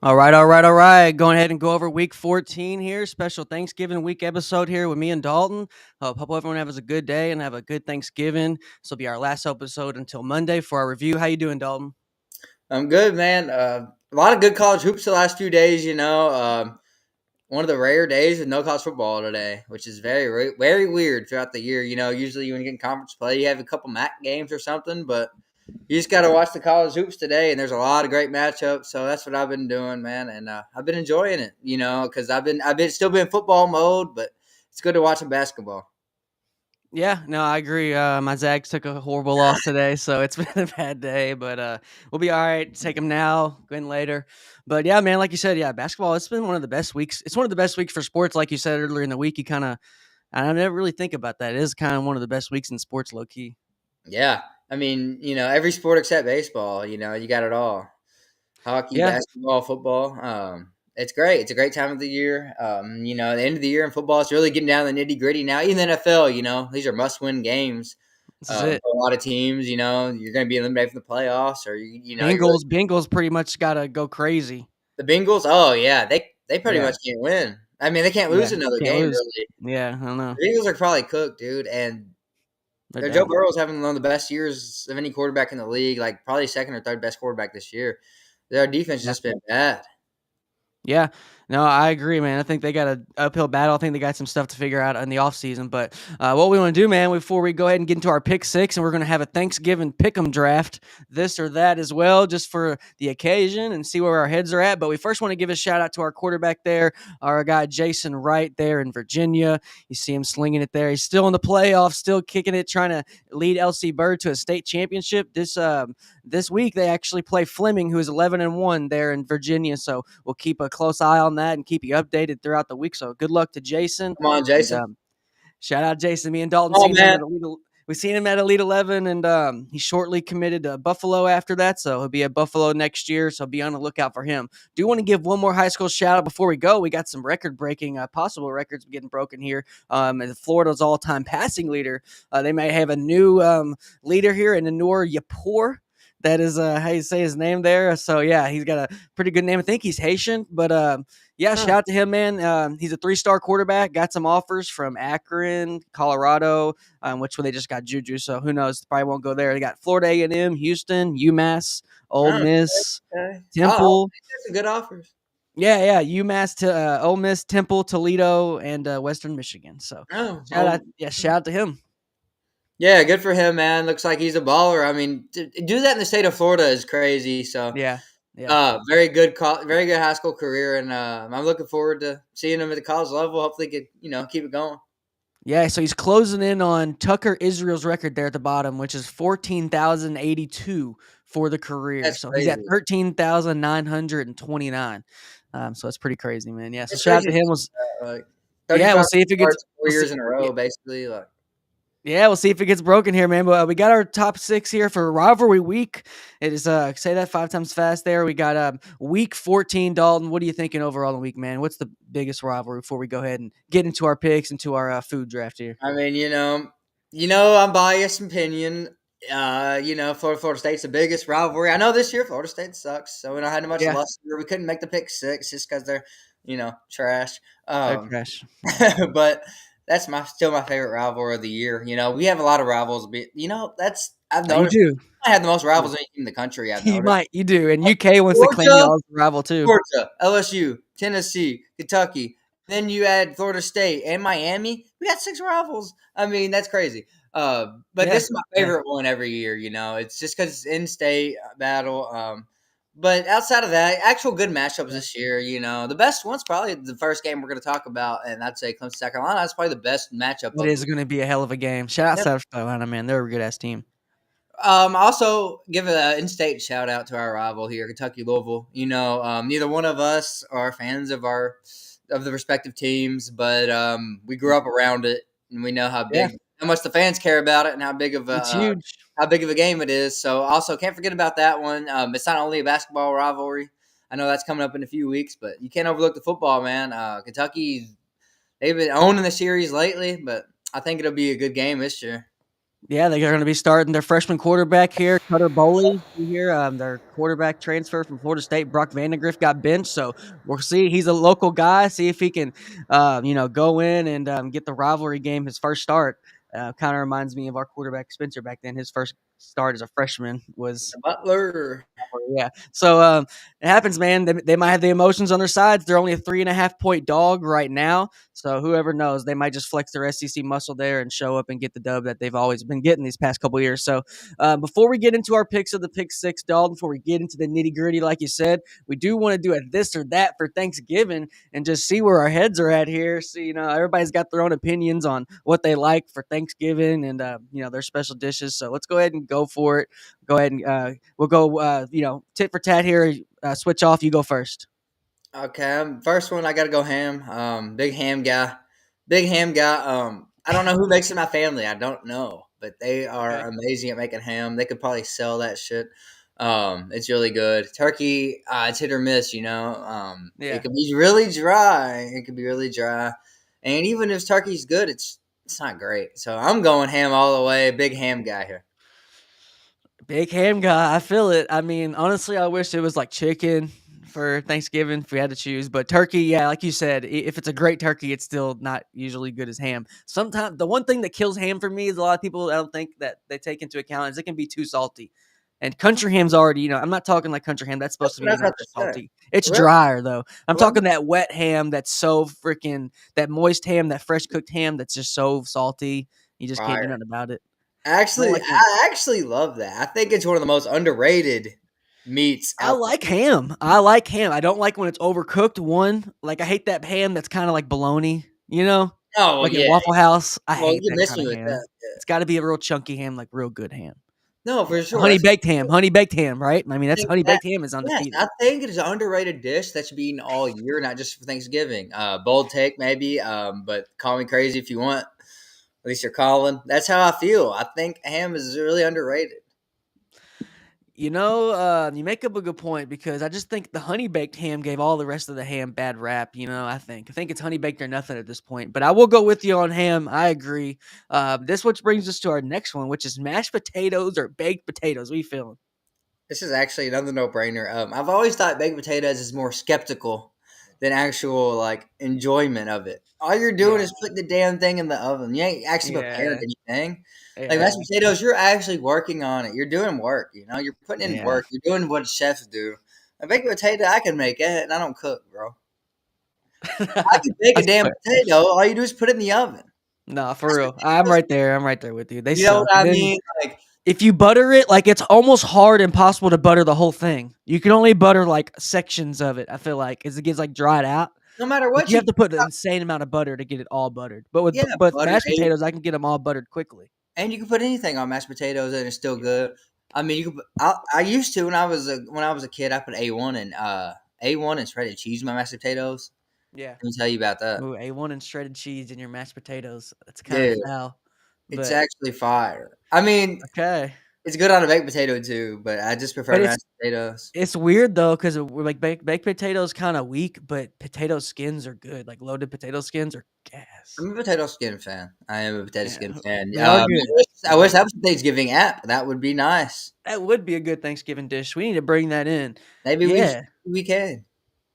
All right. Going ahead and go over week 14 here. Special Thanksgiving week episode here with me and Dalton. Hope everyone has a good day and have a good Thanksgiving. This will be our last episode until Monday for our review. How you doing, Dalton? I'm good, man. A lot of good college hoops the last few days. One of the rare days with no college football today, which is very weird throughout the year. Usually when you get in conference play, you have a couple MAC games or something, but you just got to watch the college hoops today, and there's a lot of great matchups. So that's what I've been doing, man, and I've been enjoying it. Because I've been still been football mode, but it's good to watch some basketball. Yeah, no, I agree. My Zags took a horrible loss today, so it's been a bad day, but we'll be all right. Take them now, win later. But yeah, man, like you said, yeah, basketball, it's been one of the best weeks. It's one of the best weeks for sports. Like you said earlier in the week, I never really think about that. It is kind of one of the best weeks in sports, low key. Yeah, I mean, every sport except baseball. You got it all. Hockey, Yeah, basketball, football. It's great. It's a great time of the year. The end of the year in football, it's really getting down to the nitty gritty now. Even the NFL, these are must win games this is it. for a lot of teams. You're going to be eliminated from the playoffs, or you're really Bengals pretty much gotta go crazy. the Bengals. Oh yeah, they pretty Yeah, much can't win. I mean, they can't yeah, lose another can't game lose. really. Yeah, I don't know. The Bengals are probably cooked, dude, and They're Joe done. Burrow's having one of the best years of any quarterback in the league. Like probably second or third best quarterback this year. Their defense has Yeah. just been bad. Yeah. No, I agree, man. I think they got an uphill battle. I think they got some stuff to figure out in the offseason. But what we want to do, man, before we go ahead and get into our pick six, and we're going to have a Thanksgiving pick 'em draft, this or that as well, just for the occasion and see where our heads are at. But we first want to give a shout out to our quarterback there, our guy Jason Wright there in Virginia. You see him slinging it there. He's still in the playoffs, still kicking it, trying to lead LC Bird to a state championship. This week they actually play Fleming, who is 11-1 there in Virginia. So we'll keep a close eye on that and keep you updated throughout the week. So good luck to Jason. Come on, And Jason. shout out Jason. Me and Dalton Oh seen him man. at Elite. We seen him at Elite 11, and he shortly committed to Buffalo after that. So he'll be at Buffalo next year. So be on the lookout for him. Do want to give one more high school shout out before we go. We got some record breaking, possible records getting broken here. And Florida's all time passing leader. They may have a new leader here in Ennio Yapoor. That is how you say his name there. So yeah, he's got a pretty good name. I think he's Haitian, but yeah, Huh. shout out to him, man. He's a three-star quarterback. Got some offers from Akron, Colorado, which one they just got Juju. So who knows? Probably won't go there. They got Florida A&M, Houston, UMass, Ole Oh, Miss, okay. Oh, Temple. that's some good offers. Yeah, UMass to Ole Miss, Temple, Toledo, and Western Michigan. So Oh, shout out to him. yeah, good for him, man. Looks like he's a baller. I mean, to do that in the state of Florida is crazy. So, Yeah, yeah. very good high school career, and I'm looking forward to seeing him at the college level. Hopefully, he could keep it going. Yeah, so he's closing in on Tucker Israel's record there at the bottom, which is 14,082 for the career. That's So he's at crazy. 13,929. So it's pretty crazy, man. Yeah. So It's shout out crazy. to him. Was Like yeah, 35 starts, four we'll see years in a yeah, row, basically. Like, yeah, we'll see if it gets broken here, man. But we got our top six here for rivalry week. It is say that five times fast there. We got week 14, Dalton. What are you thinking overall in the week, man? What's the biggest rivalry before we go ahead and get into our picks, into our food draft here? I mean, I'm biased opinion. Florida State's the biggest rivalry. I know this year Florida State sucks, so we don't have much Yeah, luster. We couldn't make the pick six just because they're, trash. they're trash. But that's still my favorite rivalry of the year. We have a lot of rivals, but that's I've You noticed. do. I have the most rivals in any team in the country. I've noticed. You do. And UK wants to claim Georgia, y'all as a rival too. Georgia, LSU, Tennessee, Kentucky. Then you add Florida State and Miami. We got six rivals. I mean, that's crazy. But Yeah, this is my yeah. favorite one every year. It's just because it's in-state battle. But outside of that, actual good matchups this year. The best one's probably the first game we're going to talk about, and I'd say Clemson, South Carolina. That's probably the best matchup It of the is going to be a hell of a game. Shout out week. South Carolina, man. They're a good ass team. Also give an in-state shout out to our rival here, Kentucky Louisville. Neither one of us are fans of the respective teams, but we grew up around it, and we know Yeah, how much the fans care about it, and it's huge. how big of a game it is. So also can't forget about that one. It's not only a basketball rivalry. I know that's coming up in a few weeks, but you can't overlook the football, man. Kentucky, they've been owning the series lately, but I think it'll be a good game this year. Yeah, they're going to be starting their freshman quarterback here, Cutter Boley. Here, their quarterback transfer from Florida State, Brock Vandegrift, got benched. So we'll see. He's a local guy. See if he can, go in and get the rivalry game his first start. Kind of reminds me of our quarterback Spencer back then. His first start as a freshman was Butler. yeah. So it happens, man. They might have the emotions on their sides. They're only a 3.5 point dog right now. So whoever knows, they might just flex their SEC muscle there and show up and get the dub that they've always been getting these past couple years. So before we get into our picks of the pick six, Dalton, before we get into the nitty gritty, like you said, we do want to do a this or that for Thanksgiving and just see where our heads are at here. So, everybody's got their own opinions on what they like for Thanksgiving and, their special dishes. So let's go ahead and go for it. Go ahead and we'll go, tit for tat here. Switch off. You go first. Okay, first one I gotta go ham. Big ham guy. Big ham guy. I don't know who makes it in my family. I don't know, but they are Okay. amazing at making ham. They could probably sell that shit. It's really good. Turkey, it's hit or miss. It Yeah. could be really dry. It could be really dry, and even if turkey's good, it's not great. So I'm going ham all the way. Big ham guy here. Big ham guy. I feel it. I mean, honestly, I wish it was like chicken for Thanksgiving if we had to choose. But turkey, yeah, like you said, if it's a great turkey, it's still not usually good as ham. Sometimes the one thing that kills ham for me is a lot of people I don't think that they take into account is it can be too salty. And country ham's already, I'm not talking like country ham. That's supposed to be, That's what extra I say. salty. It's Well, drier though. I'm well, talking that wet ham that's so freaking, that moist ham, that fresh cooked ham that's just so salty. You just can't do fire. nothing about it. I don't Actually, like when I actually love that. I think it's one of the most underrated meats I out like ham. I like ham. I don't like when it's overcooked. One, like I hate that ham that's kind of like bologna, there. Oh, well, like at yeah. Waffle House. I Well, hate you that missed kind me of with ham. that. Yeah. It's got to be a real chunky ham, like real good ham. No, Yeah, for sure. honey That's baked ham. Honey baked ham, right? I mean, I that's think honey that. baked ham is Yes, undefeated. I think it is an underrated dish that should be eaten all year, not just for Thanksgiving. Bold take, maybe, but call me crazy if you want. At least you're calling. That's how I feel. I think ham is really underrated. You make up a good point because I just think the honey baked ham gave all the rest of the ham bad rap. I think it's honey baked or nothing at this point. But I will go with you on ham. I agree. This which brings us to our next one, which is mashed potatoes or baked potatoes. What are you feeling? This is actually another no-brainer. I've always thought baked potatoes is more skeptical than actual like enjoyment of it. All you're doing Yeah, is putting the damn thing in the oven. You ain't actually preparing yeah, anything. Like mashed yeah, potatoes, you're actually working on it. You're doing work. You're putting in yeah. work. You're doing what chefs do. A baked potato, I can make it, and I don't cook, bro. I can bake a That's damn fair. potato. All you do is put it in the oven. No, for Mashed real. I'm potatoes, right there. I'm right there with you. They you know suck. what And I then mean? Like, if you butter it, like it's almost hard impossible to butter the whole thing. You can only butter like sections of it. I feel like as it gets like dried out. no matter Like what you you have to put an insane amount of butter to get it all buttered. But with yeah, but butter, mashed egg. potatoes, I can get them all buttered quickly. And you can put anything on mashed potatoes, and it's still Yeah, good. I mean, you could. I used to when I was a kid. I put A1 and shredded cheese in my mashed potatoes. yeah. Let me tell you about that, Ooh, A1 and shredded cheese in your mashed potatoes. That's kind of dude. foul. It's But actually fire. I mean, okay. it's good on a baked potato too, but I just prefer But it's mashed potatoes. it's weird though because we're like baked potatoes kind of weak, but potato skins are good. Like loaded potato skins are gas. I'm a potato skin fan. I am a potato Yeah, skin fan. they are good. I They are wish that good. was a Thanksgiving app. That would be nice. That would be a good Thanksgiving dish. We need to bring that in. Maybe Yeah, we can.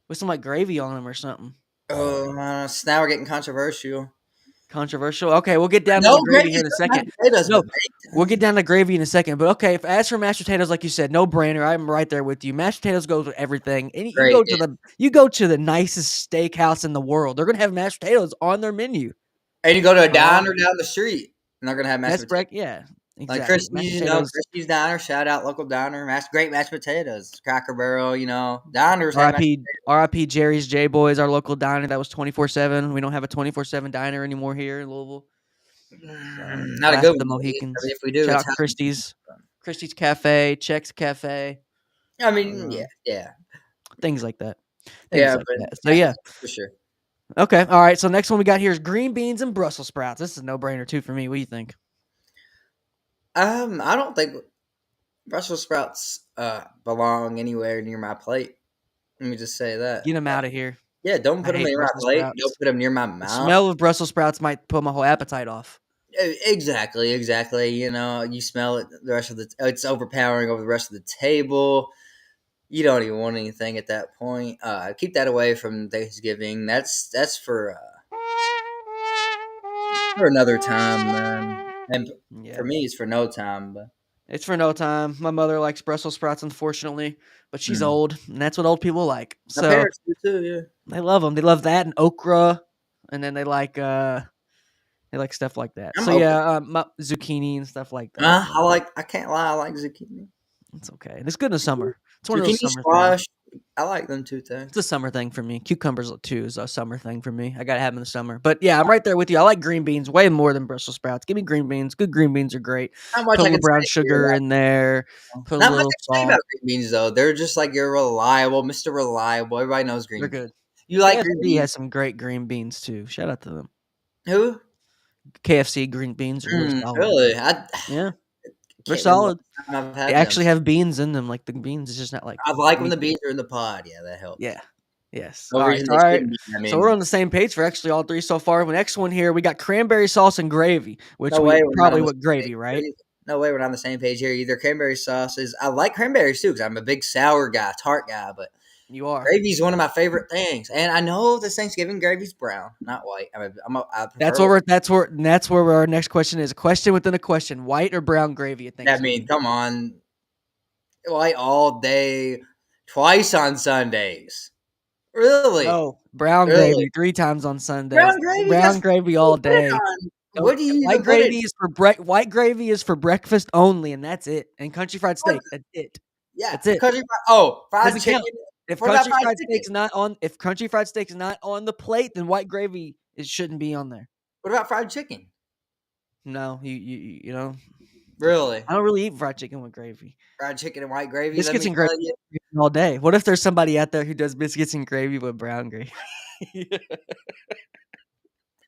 with some like gravy on them or something. Oh, so now we're getting controversial. Controversial. Okay, we'll get down to No the gravy gravy here in a stuff, mashed second. potatoes, No, but baked. we'll get down to gravy in a second. But okay, if as for mashed potatoes, like you said, no brainer. I'm right there with you. Mashed potatoes goes with everything. And Great. you go to the nicest steakhouse in the world. They're gonna have mashed potatoes on their menu. And you go to a All right, diner down the street, and they're gonna have mashed that's potatoes. break. Yeah, Like exactly. Mashed Christie's, potatoes. Christie's Diner, shout out local diner, great mashed potatoes. Cracker Barrel, diners have mashed RIP RIP Jerry's J Boys, our local diner that was 24/7. We don't have a 24/7 diner anymore here in Louisville. So not a last good of the one. At least. I mean, Mohicans. if we do, Shout it's out Christie's, Christie's Cafe, Chex Cafe, I mean, um, yeah, things like that. Things yeah, like but that. So yeah. for sure. Okay. All right. So next one we got here is green beans and Brussels sprouts. This is a no brainer too for me. What do you think? I don't think Brussels sprouts belong anywhere near my plate. Let me just say that. Get them out of here. Yeah, don't I put them hate near my Brussels plate. Don't sprouts. put them near my The mouth. smell of Brussels sprouts might put my whole appetite off. Exactly. You know, you smell it. The rest of it's overpowering over the rest of the table. You don't even want anything at that point. Keep that away from Thanksgiving. That's for another time, man. And Yeah. for me, it's for no time. But It's for no time. My mother likes Brussels sprouts, unfortunately, but she's mm. old, and that's what old people like. My So parents do too. Yeah. they love them. They love that and okra, and then they like stuff like that. I'm So open. yeah, zucchini and stuff like that. So I can't lie. I like zucchini. it's okay. And it's good in the summer. It's one of those Zucchini summer things. squash. I like them too. It's a summer thing for me. Cucumbers too is a summer thing for me. I gotta have them in the summer. But yeah, I'm right there with you. I like green beans way more than Brussels sprouts. Give me green beans. Good green beans are great. Not much Put a I little can brown say here. sugar in there. Put a Not much little I can say about salt. green beans though. They're just like you're reliable, Mister Reliable. Everybody knows They're green beans. good. You like green KFC beans? has some great green beans too. Shout out to them. Who? KFC green beans are really solid. Really? I Yeah, they're can't remember solid. the time I've They had them. actually have beans in them. Like the beans is just not like I like when the meat. beans are in the pod. Yeah, that helps. Yeah. Yes. No All right. reason All they right. shouldn't be. I So we're mean, on the same page for actually all three so far. The next one here, we got cranberry sauce and gravy, which no way we we're not probably on the with same page gravy, here. right? No way we're not on the same page here either. Cranberry sauces. I like cranberries too because I'm a big sour guy, tart guy, but You are. gravy's one of my favorite things. And I know this Thanksgiving gravy's brown, not white. I That's prefer what white. that's where our next question is. A question within a question. White or brown gravy at I mean, Thanksgiving? come on. White all day, twice on Sundays. Really? No. Brown Really? gravy 3 times on Sundays. Brown gravy? Brown That's gravy what all you put it day. on. Don't What do you white even put it? gravy is for white gravy is for breakfast only, and that's it. And country fried What? steak. That's it. Yeah, That's it. fried Doesn't count. chicken. If What about country fried fried chicken? steak's not on if country fried steak's not on the plate, then white gravy it shouldn't be on there. What about fried chicken? No, you know, Really? I don't really eat fried chicken with gravy. Fried chicken and white gravy? Let Biscuits me and gravy tell you. all day. What if there's somebody out there who does biscuits and gravy with brown gravy?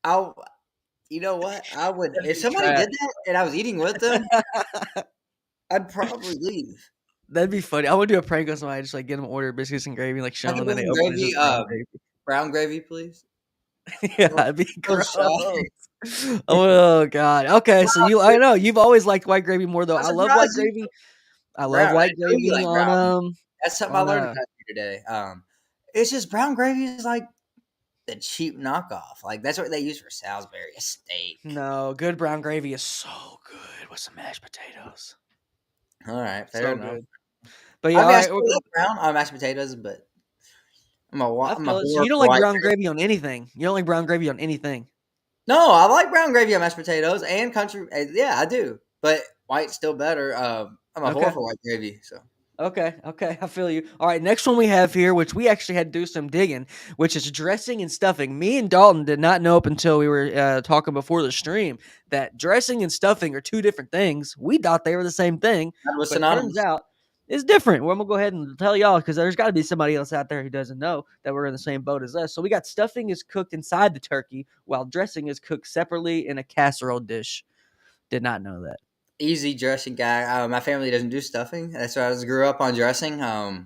I'll. You know what? I would That'd if be somebody trash. did that and I was eating with them. I'd probably leave. That'd be funny. I would do a prank on somebody, just like get them order biscuits and gravy, like show them, and then Biscuits they and open it, it's gravy. just brown gravy. Brown gravy, please. Yeah, So, it'd be so gross. shy. Oh god. Okay, so I know you've always liked white gravy more though. I'm I love white surprised you gravy. I love brown. I white know you gravy like brown. That's something I on learned about you today. It's just brown gravy is like the cheap knockoff. Like that's what they use for Salisbury a steak. no, good brown gravy is so good with some mashed potatoes. All right, fair So enough. good. But I yeah, all mean, I right. still love brown mashed potatoes, but I I'm a feel it. So whore you don't for like white brown gravy. gravy on anything. You don't like brown gravy on anything. No, I like brown gravy on mashed potatoes and country. Yeah, I do, but white's still better. I'm a whore Okay. for white gravy. So Okay, I feel you. All right, next one we have here, which we actually had to do some digging, which is dressing and stuffing. Me and Dalton did not know up until we were talking before the stream that dressing and stuffing are two different things. We thought they were the same thing, that was but it turns synonymous. out it's different. Well, I'm gonna go ahead and tell y'all because there's got to be somebody else out there who doesn't know that we're in the same boat as us. So we got stuffing is cooked inside the turkey, while dressing is cooked separately in a casserole dish. Did not know that. Easy dressing guy. My family doesn't do stuffing. That's why grew up on dressing. I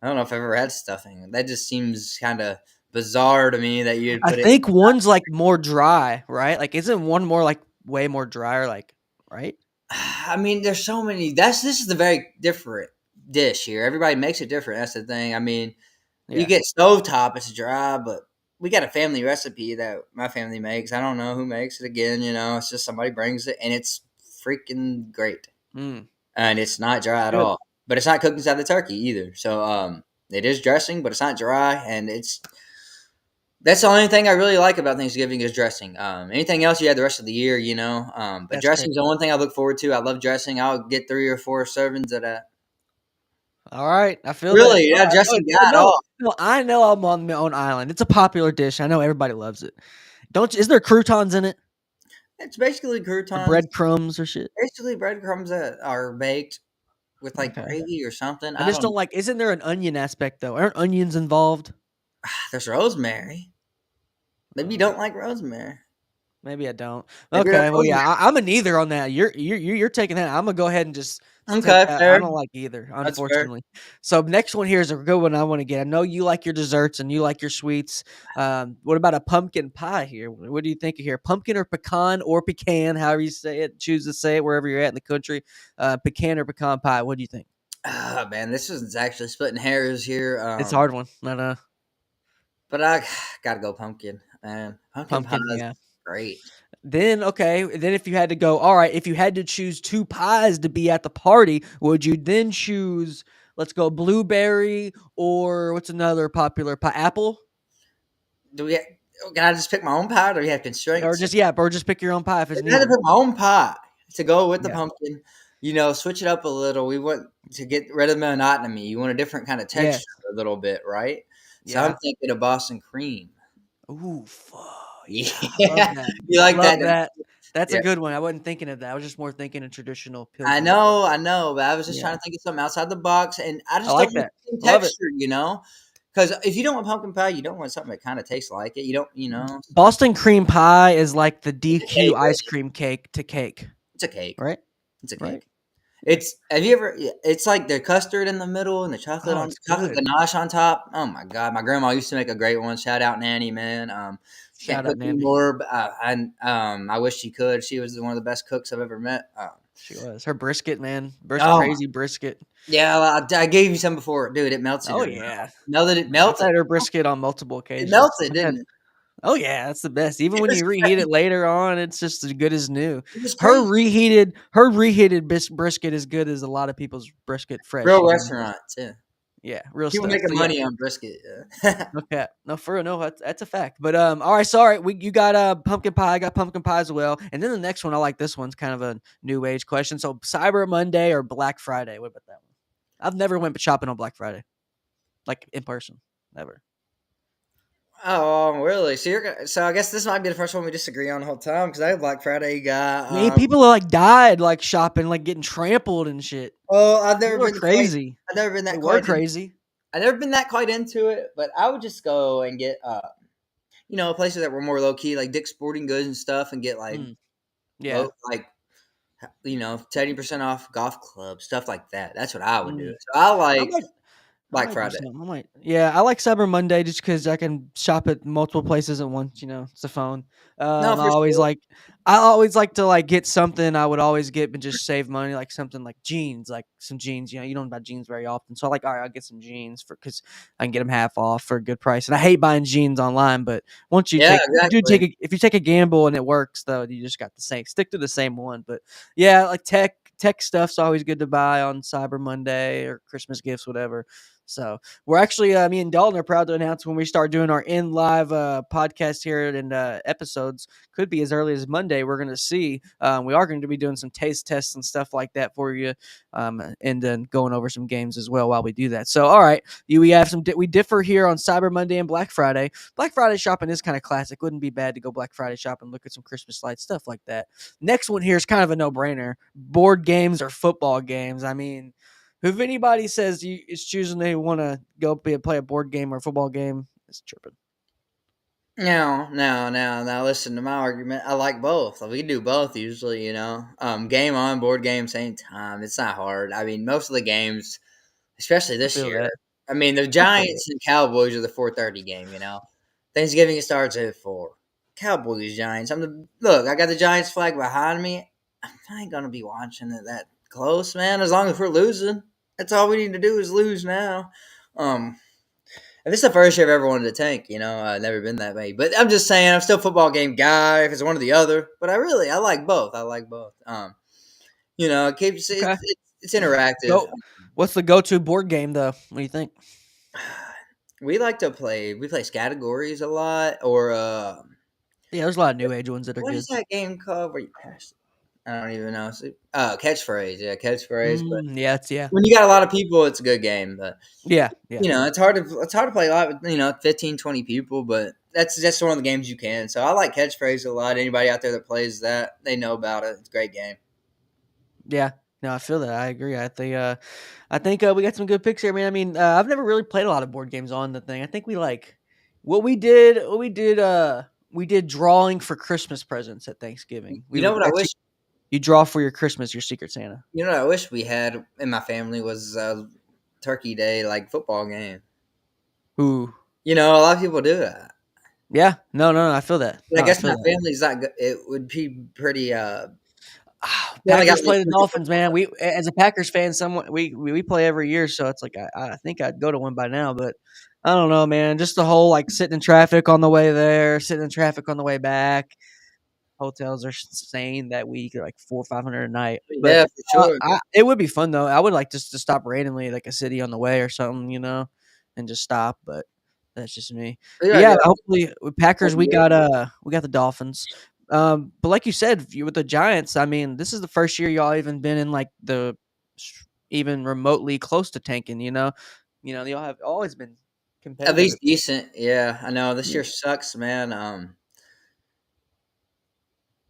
don't know if I've ever had stuffing. That just seems kind of bizarre to me that you'd I put it. think one's like more dry, right? Like, isn't one more like way more drier? Like, right? I mean, there's so many. This is the very different dish here. Everybody makes it different. That's the thing. I mean, you Yeah. get stovetop, it's dry, but we got a family recipe that my family makes. I don't know who makes it again. You know, it's just somebody brings it, and it's freaking great. Mm, And it's not dry at good. all. But it's not cooked inside the turkey either. So it is dressing, but it's not dry, and that's the only thing I really like about Thanksgiving is dressing. Anything else you had the rest of the year, you know. But That's crazy. dressing is the one thing I look forward to. I love dressing. I'll get 3 or 4 servings of that. All right. I feel that. Really, you're No, not dressing guy at no, all. no, I know I'm on my own island. It's a popular dish. I know everybody loves it. Is there croutons in it? It's basically Or croutons, breadcrumbs or shit? basically breadcrumbs that are baked with like Okay. gravy or something. I I just don't. don't like, isn't there an onion aspect though? Aren't onions involved? There's rosemary. Maybe you don't like rosemary. Maybe I don't. Maybe you're not Okay, well, rosemary. yeah, I'm a neither on that. You're taking that. I'm gonna go ahead and just Okay, I fair. don't like either, That's fair. unfortunately. So next one here is a good one I want to get. I know you like your desserts and you like your sweets. What about a pumpkin pie here? What do you think here? Pumpkin or pecan, however you say it. Choose to say it wherever you're at in the country. Pecan or pecan pie. What do you think? Ah, man, this is actually splitting hairs here. It's a hard one. No, But I gotta go pumpkin, man. Pumpkin pie pumpkin. is Yeah. great. Then okay, then if you had to go, all right, if you had to choose two pies to be at the party, would you then choose, let's go, blueberry or what's another popular pie? Apple? Do we? Can I just pick my own pie, or do we have Or constraints? just pick your own pie if it's If I had to neither. pick my own pie to go with the Yeah. pumpkin, switch it up a little. We want to get rid of the monotony. You want a different kind of Yes. texture, a little bit, right? So I'm Yeah. thinking of Boston cream. Ooh, fuck. Yeah. Love Yeah, that. you like that? Love that. That's a Yeah, good one. I wasn't thinking of that. I was just more thinking a traditional I pilsner. But know, I know, but I was just trying yeah. to think of something outside the box, and I I just don't like want that. the same I love it. texture, Because if you don't want pumpkin pie, you don't want something that kind of tastes like it. You don't, so Boston cream pie is like the it's a DQ cake, ice really. cream cake to cake, It's a cake. right? It's a Right? cake. It's have you ever? Yeah, it's like the custard in the middle and the Oh, it's chocolate good. ganache on top. Oh my god, my grandma used to make a great one. Shout out Nanny, man. She can't Shout out cook Nanny. anymore, but I wish she could. She was one of the best cooks I've ever met. She was. Her brisket, man. Oh Crazy brisket. yeah, I gave you some before, dude. It melts in Oh your mouth. yeah. It I've melted. had her brisket on multiple It occasions. melted, didn't it? Oh yeah, that's the best. Even It when was you reheat it later on, it's just as good as new. it was crazy. Her reheated brisket is good as a lot of people's brisket fresh. Real You know. restaurants, yeah. Yeah, real People stuff. making So yeah, money on brisket. Yeah. okay, no for real, no, that's a fact. But all right, so all right, you got pumpkin pie, I got pumpkin pie as well, and then the next one, I like this one's kind of a new age question. So Cyber Monday or Black Friday? What about that one? I've never went shopping on Black Friday, like in person, never. Oh, really? So I guess this might be the first one we disagree on the whole time because I have Black Friday guy. Man, people are like died like shopping, like getting trampled and shit. Well, People are crazy. I've never been They that were quite. crazy. I've never been that quite into it, but I would just go and get, places that were more low key, like Dick's Sporting Goods and stuff, and get like Mm, yeah. low, like 70% off golf clubs, stuff like that. That's what I would do. Mm. So I I like might I Black might do Friday. something. Yeah, I like Cyber Monday just because I can shop at multiple places at once. It's a phone. No, Um, I for always sure. like, I always like to like get something. I would always get, but just save money, like something like jeans, like some jeans. You don't buy jeans very often, so I like, all right, I'll get some jeans because I can get them half off for a good price. And I hate buying jeans online, but once Yeah, you do exactly. if you take a gamble and it works, though, you just got the same, stick to the same one. But yeah, like tech stuff's always good to buy on Cyber Monday or Christmas gifts, whatever. So we're actually, me and Dalton are proud to announce when we start doing our in live podcast here and episodes, could be as early as Monday. We're going to see. We are going to be doing some taste tests and stuff like that for you, and then going over some games as well while we do that. So, all right, we differ here on Cyber Monday and Black Friday. Black Friday shopping is kind of classic. Wouldn't be bad to go Black Friday shopping, look at some Christmas lights, stuff like that. Next one here is kind of a no brainer: board games or football games. I mean, if anybody says is choosing they want to go play a board game or a football game, it's tripping. No, no, no, no. Listen to my argument. I like both. We do both usually, Game on, board game, same time. It's not hard. I mean, most of the games, especially I this feel year. that. I mean, the I feel that. Giants and Cowboys are the 4:30 game. Thanksgiving starts at 4. Cowboys, Giants. Look. I got the Giants flag behind me. I ain't gonna be watching it that close, man. As long as we're losing, that's all we need to do is lose now. Um, and this is the first year I've ever wanted to tank. I've never been that way. But I'm just saying, I'm still a football game guy. If it's one or the other, but I like both. I like both. It keeps Okay. it's interactive. Go. What's the go-to board game though? What do you think? We play categories a lot, or Yeah, there's a lot of new age ones that are what is good. that game called where you pass? I don't even know. Catchphrase. Yeah, catchphrase. But Yeah, yeah, when you got a lot of people, it's a good game. But yeah. it's hard to play a lot with 15, 20 people. But that's just one of the games you can. So I like catchphrase a lot. Anybody out there that plays that, they know about it. It's a great game. Yeah. No, I feel that. I agree. I think we got some good picks here, man. I mean, I've never really played a lot of board games on the thing. I think we like what we did drawing for Christmas presents at Thanksgiving. You We know would what I actually wish? you draw for your Christmas, your Secret Santa? You know what I wish we had in my family was Turkey Day, like football game. Ooh, You know, a lot of people do that. yeah. No. I feel that. But I No, I guess feel my that. family's not good. It would be pretty. We only got Packers like play the Dolphins, man. We as a Packers fan, someone we play every year, so it's like I think I'd go to one by now, but I don't know, man. Just the whole like sitting in traffic on the way there, sitting in traffic on the way back. Hotels are insane that week, they're like 400 or 500 a night. But yeah, for sure. it would be fun though. I would like just to stop randomly, like a city on the way or something, and just stop. But that's just me. We But gotta yeah, go hopefully with Packers, every year. we got the Dolphins. But like you said, with the Giants, I mean, this is the first year y'all even been in like even remotely close to tanking. Y'all have always been At competitive. least decent. Yeah, I know this Yeah, year sucks, man.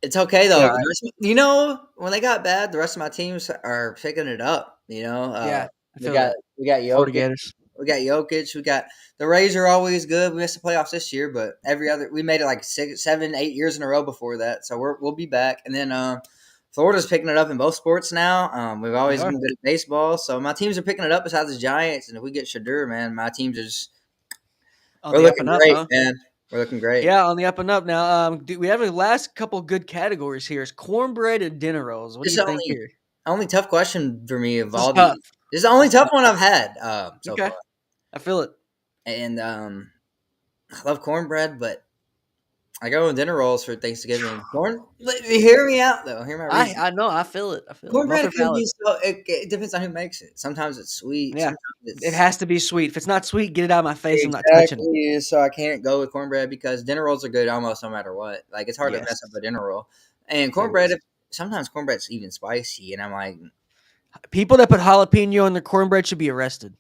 It's okay yeah, though. all right. You know, when they got bad, the rest of my teams are picking it up. You know, Yeah, I we feel got that. we got Florida Jokic. Gators. We got Jokic. We got the Rays are always good. We missed the playoffs this year, but every other we made it like 6, 7, 8 years in a row before that. So we'll be back. And then Florida's picking it up in both sports now. We've They always are been good at baseball, so my teams are picking it up. Besides the Giants, and if we get Shadur, man, my teams are just on we're the up looking and up, great, huh? man. We're looking great. Yeah, on the up and up now. We have a last couple good categories here. Is cornbread and dinner rolls. What do This you is the think here? only tough question for me of This is all tough. these. This is the only This is tough tough. one I've had so Okay, far, I feel it. and I love cornbread, but I go with dinner rolls for Thanksgiving. Hear me out though. Hear my reason. I know. I feel it. I feel it. Both Cornbread are can valid. be so. It depends on who makes it. Sometimes it's sweet. Yeah, Sometimes it it's has to be sweet. If it's not sweet, get it out of my face. I'm not touching it. exactly. So I can't go with cornbread because dinner rolls are good almost no matter what. Like it's hard to mess up Yes, a dinner roll. And it cornbread, is. sometimes cornbread's even spicy, and I'm like, People that put jalapeno in their cornbread should be arrested.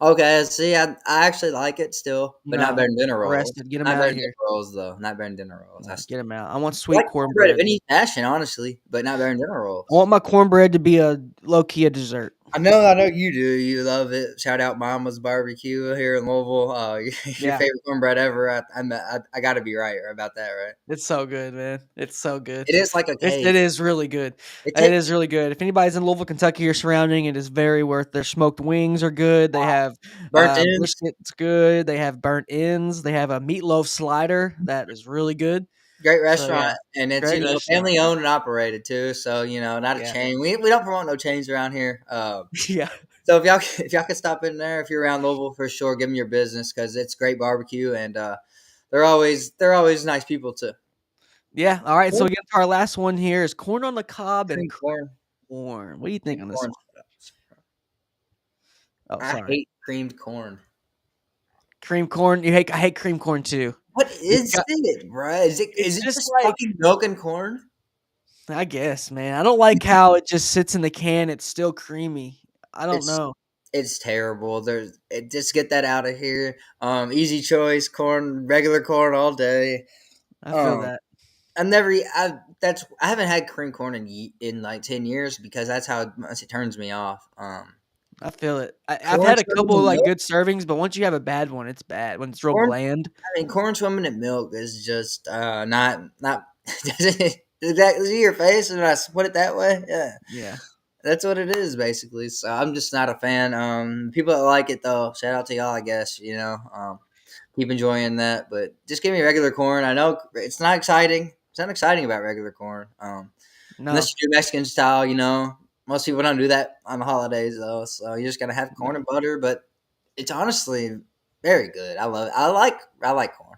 okay, see, I actually like it still, but not better No, than dinner rolls. arrested. Get them Not out better of than dinner here. rolls though. Not better than dinner rolls. I No, still get them out. I want I sweet like cornbread of cornbread. any fashion, honestly, but not better than dinner I rolls. want my cornbread to be a low key a dessert. I know you do. You love it. Shout out Mama's Barbecue here in Louisville. Your Yeah, favorite cornbread ever. I got to be right about that, right? it's so good, man. It's so good. It is like a It cake. is really good. It It takes is really good. If anybody's in Louisville, Kentucky or surrounding, it is very worth. Their smoked wings are good. They have burnt ends. brisket's good. They have burnt ends. They have a meatloaf slider that is really good. Great So restaurant, yeah, and it's great restaurant. family owned and operated too. So not a Yeah, chain. We don't promote no chains around here. yeah. So if y'all could stop in there if you're around Louisville for sure, give them your business because it's great barbecue and they're always nice people too. Yeah. All right. So Cream we get to our last one here is corn on the cob and corn, corn. What do you think cream on this corn. one? Oh, I sorry. hate creamed corn. Cream corn. You hate. I hate cream corn too. What It's is got. it, bro? Is it It's is it just just like fucking milk and corn? I guess, man. I don't like how it just sits in the can. It's still creamy. I don't It's know. it's terrible. Just get that out of here. Easy choice corn, regular corn all day. I feel Um, that. I haven't had cream corn in like 10 years because that's how much it turns me off. I feel it. I've Corn had a swimming couple of in like milk. good servings, but once you have a bad one, it's bad. When it's real Corn, bland. I mean, corn swimming in milk is just not. Does your face when I put it that way? Yeah, Yeah. that's what it is basically. So I'm just not a fan. People that like it though, shout out to y'all. I guess keep enjoying that, but just give me regular corn. I know it's not exciting. It's not exciting about regular corn. No. Unless you do Mexican style, most people don't do that on the holidays though. So you just gotta have corn No. and butter. But it's honestly very good. I love it. I like corn.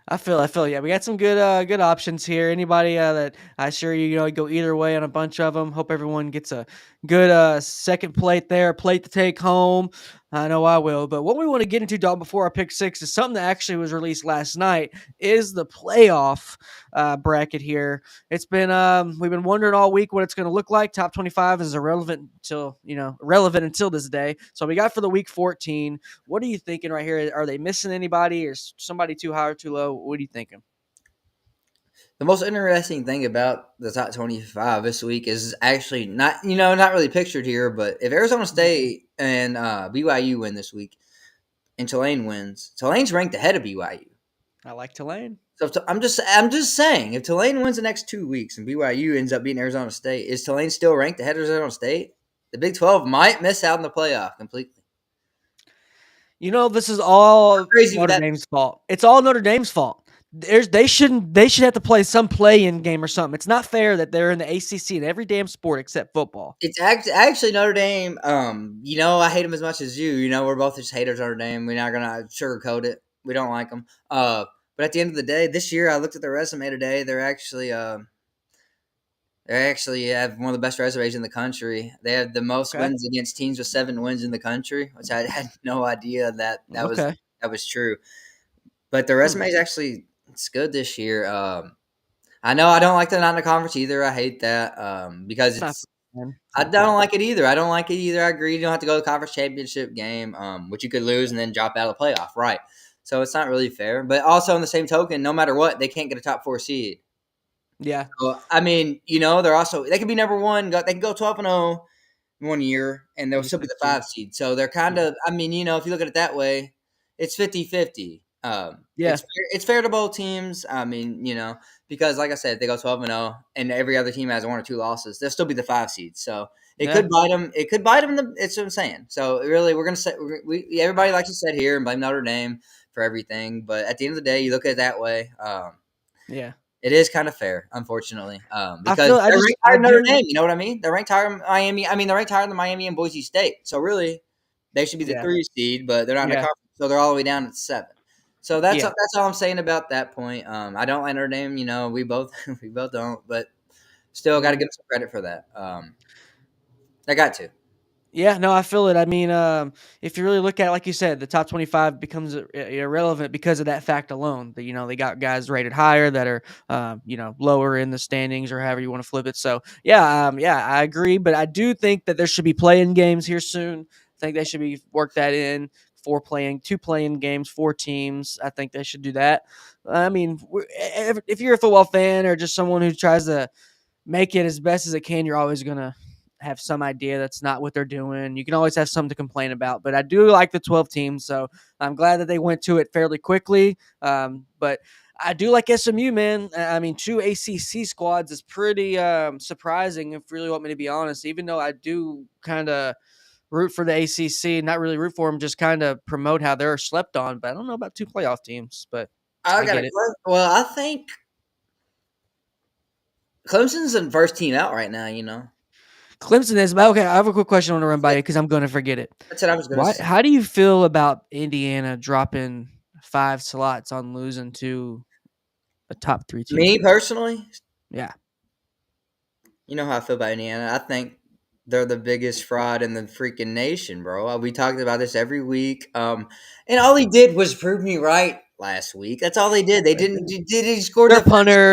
I feel yeah. We got some good options here. Anybody that I sure go either way on a bunch of them. Hope everyone gets a good second plate there, plate to take home. I know I will. But what we want to get into, dog, before our pick six is something that actually was released last night. Is the playoff bracket here? It's been we've been wondering all week what it's going to look like. Top 25 is relevant until this day. So we got for the week 14. What are you thinking right here? Are they missing anybody? Or is somebody too high or too low? What are you thinking? The most interesting thing about the top 25 this week is actually not really pictured here, but if Arizona State and BYU win this week and Tulane wins, Tulane's ranked ahead of BYU. I like Tulane. So I'm just saying, if Tulane wins the next 2 weeks and BYU ends up beating Arizona State, is Tulane still ranked ahead of Arizona State? The Big 12 might miss out in the playoff completely. This is all Crazy with Notre that. Dame's fault. It's all Notre Dame's fault. They should have to play some play-in game or something. It's not fair that they're in the ACC in every damn sport except football. It's actually Notre Dame. I hate them as much as you. We're both just haters of Notre Dame. We're not gonna sugarcoat it. We don't like them. But at the end of the day, this year I looked at their resume today. They actually have one of the best resumes in the country. They have the most Okay. wins against teams with 7 wins in the country, which I had no idea Okay. that was true. But the Hmm. resume is actually it's good this year. I know I don't like the not in the conference either. I hate that because It's not fair, man. It's I not fair. don't like it either. I don't like it either. I agree. You don't have to go to the conference championship game, which you could lose and then drop out of the playoff, right? So it's not really fair. But also, on the same token, no matter what, they can't get a top 4 seed. Yeah. So, I mean, they're also they can be number one. They can go 12-0 one year, and they'll Be the still be fifth the seed. 5 seed. So they're kind Yeah. of. I mean, if you look at it that way, it's 50-50. Yeah. It's fair to both teams. I mean, because like I said, if they go 12-0, and every other team has 1 or 2 losses, they'll still be the 5 seed. So it Yeah. could bite them. It could bite them. It's what I'm saying. So really, we're gonna say everybody likes to sit here and blame Notre Dame for everything, but at the end of the day, you look at it that way. Yeah. It is kind of fair, unfortunately, I because feel they're ranked I higher than Notre do. Dame. You know what I mean? They're ranked higher than Miami. I mean, they're ranked higher than Miami and Boise State. So really, they should be the Yeah. 3 seed, but they're not in the Yeah. conference, so they're all the way down at 7. So Yeah. that's all I'm saying about that point. I don't like Notre Dame. We both we both don't, but still got to Mhm. give them some credit for that. I got to. Yeah, no, I feel it. I mean, if you really look at it, like you said, the top 25 becomes irrelevant because of that fact alone. That they got guys rated higher that are, lower in the standings or however you want to flip it. So yeah, I agree. But I do think that there should be playing games here soon. I think they should be work that in for playing 2 playing games, 4 teams. I think they should do that. I mean, if you're a football fan or just someone who tries to make it as best as it can, you're always gonna have some idea that's not what they're doing. You can always have something to complain about, but I do like the 12 teams, so I'm glad that they went to it fairly quickly. But I do like SMU, man. I mean, 2 ACC squads is pretty surprising, if you really want me to be honest. Even though I do kind of root for the ACC, not really root for them, just kind of promote how they're slept on. But I don't know about 2 playoff teams, but I I got get a it. question. Well, I think Clemson's the first team out right now. Clemson is okay. I have a quick question I want to run by you because I'm going to forget it. That's what I was gonna Why? say. How do you feel about Indiana dropping 5 slots on losing to a top 3 team? Me personally, Yeah, you know how I feel about Indiana. I think they're the biggest fraud in the freaking nation, bro. We talked about this every week. And all he did was prove me right last week. That's all they did. They didn't. Did he score the?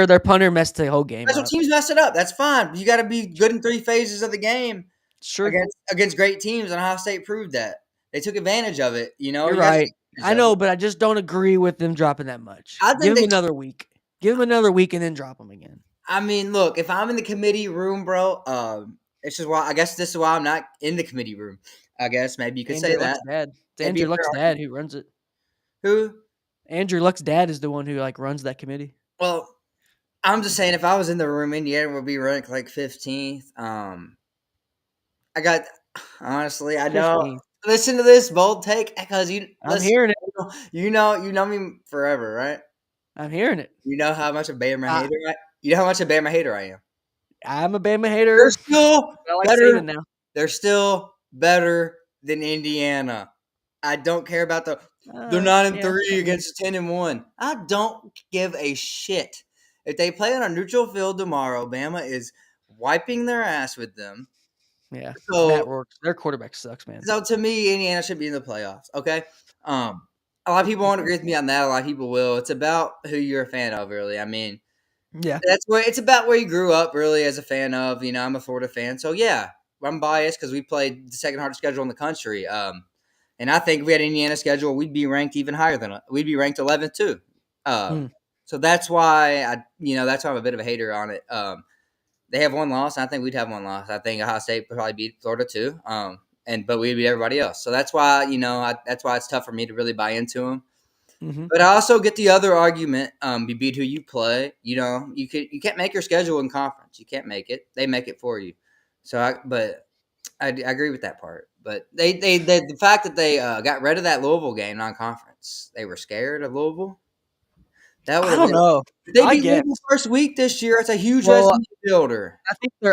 their punter messed the whole game That's what up. teams mess it up. That's fine. You got to be good in 3 phases of the game Sure, against great teams, and Ohio State proved that. They took advantage of it. you're You got to right. take I advantage of know, it. but I just don't agree with them dropping that much. I Give think them they. another week. Give them another week and then drop them again. I mean, look, if I'm in the committee room, bro, this is why I guess this is why I'm not in the committee room. I guess maybe you could say Andrew Luck's that. dad. It's That'd be a Andrew Luck's fair dad argument. who runs it. Who? Andrew Luck's dad is the one who runs that committee. Well, I'm just saying, if I was in the room, Indiana would be ranked like 15th. I got honestly, I know. 15. Listen to this bold take, because you I'm listen. hearing it. You know me forever, right? I'm hearing it. You know how much a Bama I, hater you know how much a Bama hater I am. I'm a Bama They're hater. still I like better. Saban now. They're still better than Indiana. I don't care about they're 9 and Yeah, 3 I mean, against 10-1. I don't give a shit. If they play on a neutral field tomorrow, Bama is wiping their ass with them. yeah. Matt So Rourke, their quarterback sucks, man. so to me, Indiana should be in the playoffs. Okay. Um, a lot of people won't Okay. agree with me on that. A lot of people will. It's about who you're a fan of, really. I mean, Yeah. that's where it's about where you grew up, really, as a fan of. I'm a Florida fan, so yeah, I'm biased because we played the second hardest schedule in the country. And I think if we had Indiana schedule, we'd be ranked even higher than we'd be ranked 11th too. Hmm. So that's why that's why I'm a bit of a hater on it. They have 1 loss. I think we'd have 1 loss. I think Ohio State would probably beat Florida too. But we'd beat everybody else. So that's why that's why it's tough for me to really buy into them. Mhm. But I also get the other argument. You beat who you play. You can't make your schedule in conference. You can't make it. They make it for you. I agree with that part. But the fact that they got rid of that Louisville game non-conference, they were scared of Louisville. That would I have don't been. know. They I beat guess. Louisville first week this year. It's a huge Well, resume builder.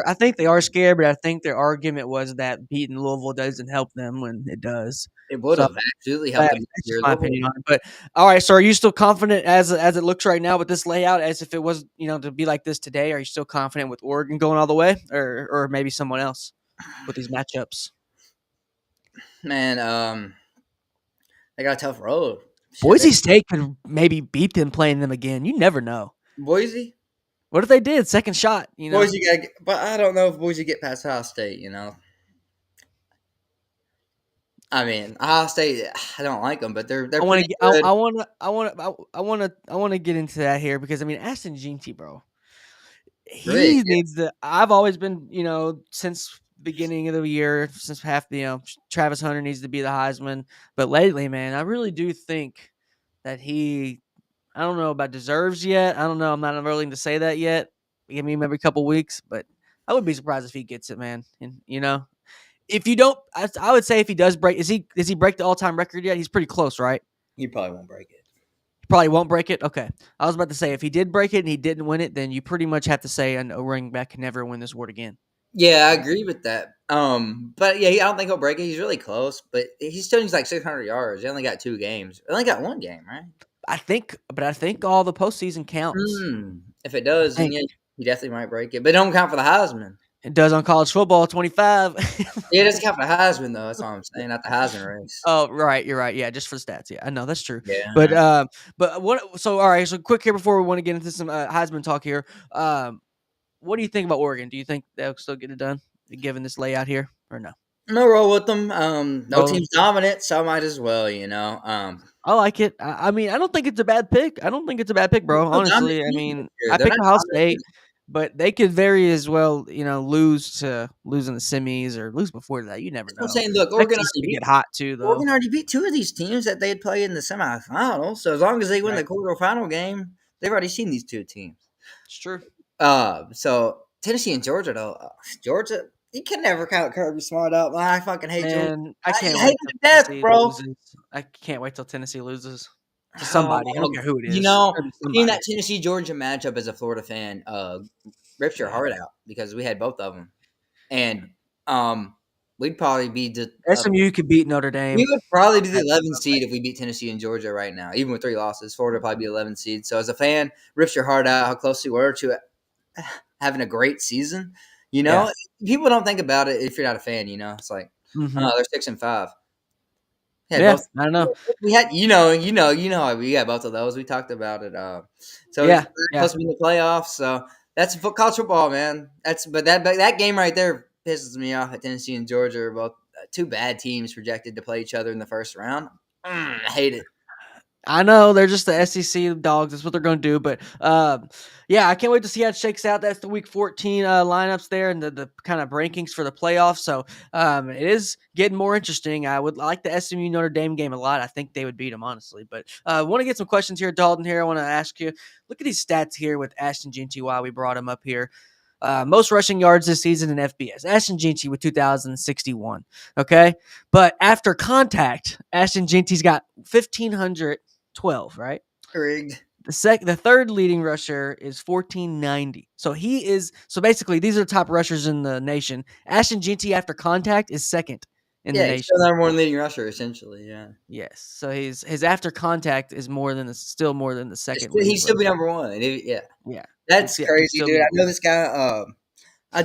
I think they are scared, but I think their argument was that beating Louisville doesn't help them when it does. It would So have absolutely helped that's them this just year. my Louisville. opinion on it. But all right, so are you still confident as it looks right now with this layout, as if it was to be like this today? Are you still confident with Oregon going all the way, or maybe someone else with these matchups? Man, they got a tough road. Shit, Boise State could maybe beat them playing them again. You never know. Boise. What if they did second shot? Boise got, but I don't know if Boise get past Ohio State. I mean, Ohio State. I don't like them, but they're I want pretty to. good. I want to get into that here because I mean Ashton Jeanty, bro. Rick, He needs to. I've always been, since beginning of the year, since half the, Travis Hunter needs to be the Heisman. But lately, man, I really do think that he. I don't know about deserves yet. I don't know. I'm not willing to say that yet. Give me maybe a couple weeks, but I would be surprised if he gets it, man. And if you don't, I would say if he does break, does he break the all time record yet? He's pretty close, right? you probably won't break it. Probably won't break it. Okay, I was about to say if he did break it and he didn't win it, then you pretty much have to say a running back can never win this award again. Yeah, I agree with that. But yeah, I don't think he'll break it. He's really close, but he still needs like 600 yards. He only got 2 games. He only got 1 game, right? I think all the postseason counts. If it does, I then think yeah, he definitely might break it. But it don't count for the Heisman. it does on college football 25. Yeah, it doesn't count for the Heisman though. That's all I'm saying. Not the Heisman race. Oh, right, you're right. Yeah, just for the stats. Yeah, I know that's true. But Yeah. what? So all right. So quick here before we want to get into some Heisman talk here. What do you think about Oregon? Do you think they'll still get it done given this layout here or no? No roll with them. No Roll 'em. team's dominant, so I might as well. I like it. I mean, I don't think it's a bad pick. I don't think it's a bad pick, bro. No dominant Honestly, I team this mean, year. I They're picked not Ohio dominant. State, but they could very as well, lose in the semis or lose before that. You never That's what I'm know. saying. Look, Texas could get hot too, though. Oregon already beat 2 of these teams that they'd play in the semifinals. So as long as they win Right. the quarterfinal game, they've already seen these 2 teams. It's true. So Tennessee and Georgia though, Georgia, you can never count Kirby Smart out. Man, I fucking hate Georgia. And I I can't hate wait him till to death, Tennessee bro. loses. I can't wait till Tennessee loses to somebody. I don't care who it is. You It's know, gonna be seeing somebody. that Tennessee Georgia matchup as a Florida fan, rips your Yeah. heart out because we had both of them, and we'd probably be the SMU could beat Notre we Dame. would probably be the 11th seed if we beat Tennessee and Georgia right now, even with 3 losses. Florida would probably be 11th seed. So as a fan, rips your heart out how close we were to having a great season. Yeah. People don't think about it if you're not a fan. It's like, Hmm. oh, they're 6-5. Yeah, Yeah. both. I don't know. We had, we got both of those. We talked about it. So it's Yeah. Yeah. supposed to be in the playoffs. So that's college football, man. That game right there pisses me off. At Tennessee and Georgia are both two bad teams projected to play each other in the first round. I hate it. I know they're just the SEC dogs. That's what they're going to do. But yeah, I can't wait to see how it shakes out. That's the Week 14 lineups there and the kind of rankings for the playoffs. So it is getting more interesting. I would like the SMU Notre Dame game a lot. I think they would beat them, honestly. But I want to get some questions here, Dalton. Here, I want to ask you. Look at these stats here with Ashton Jeanty. Why we brought him up here. Most rushing yards this season in FBS. Ashton Jeanty with 2,061. Okay, but after contact, Ashton Jeanty's got 1,512. Right. Rigged. The third leading rusher is 1490. So basically these are the top rushers in the nation. Ashton Jeanty after contact is second in the Yeah, he's nation. still number one leading rusher, essentially. Yeah, Yes. So his after contact is still more than the second leading. he'd still be rusher. number one. Yeah, Yeah. that's He'd crazy, still dude. be I know this guy. I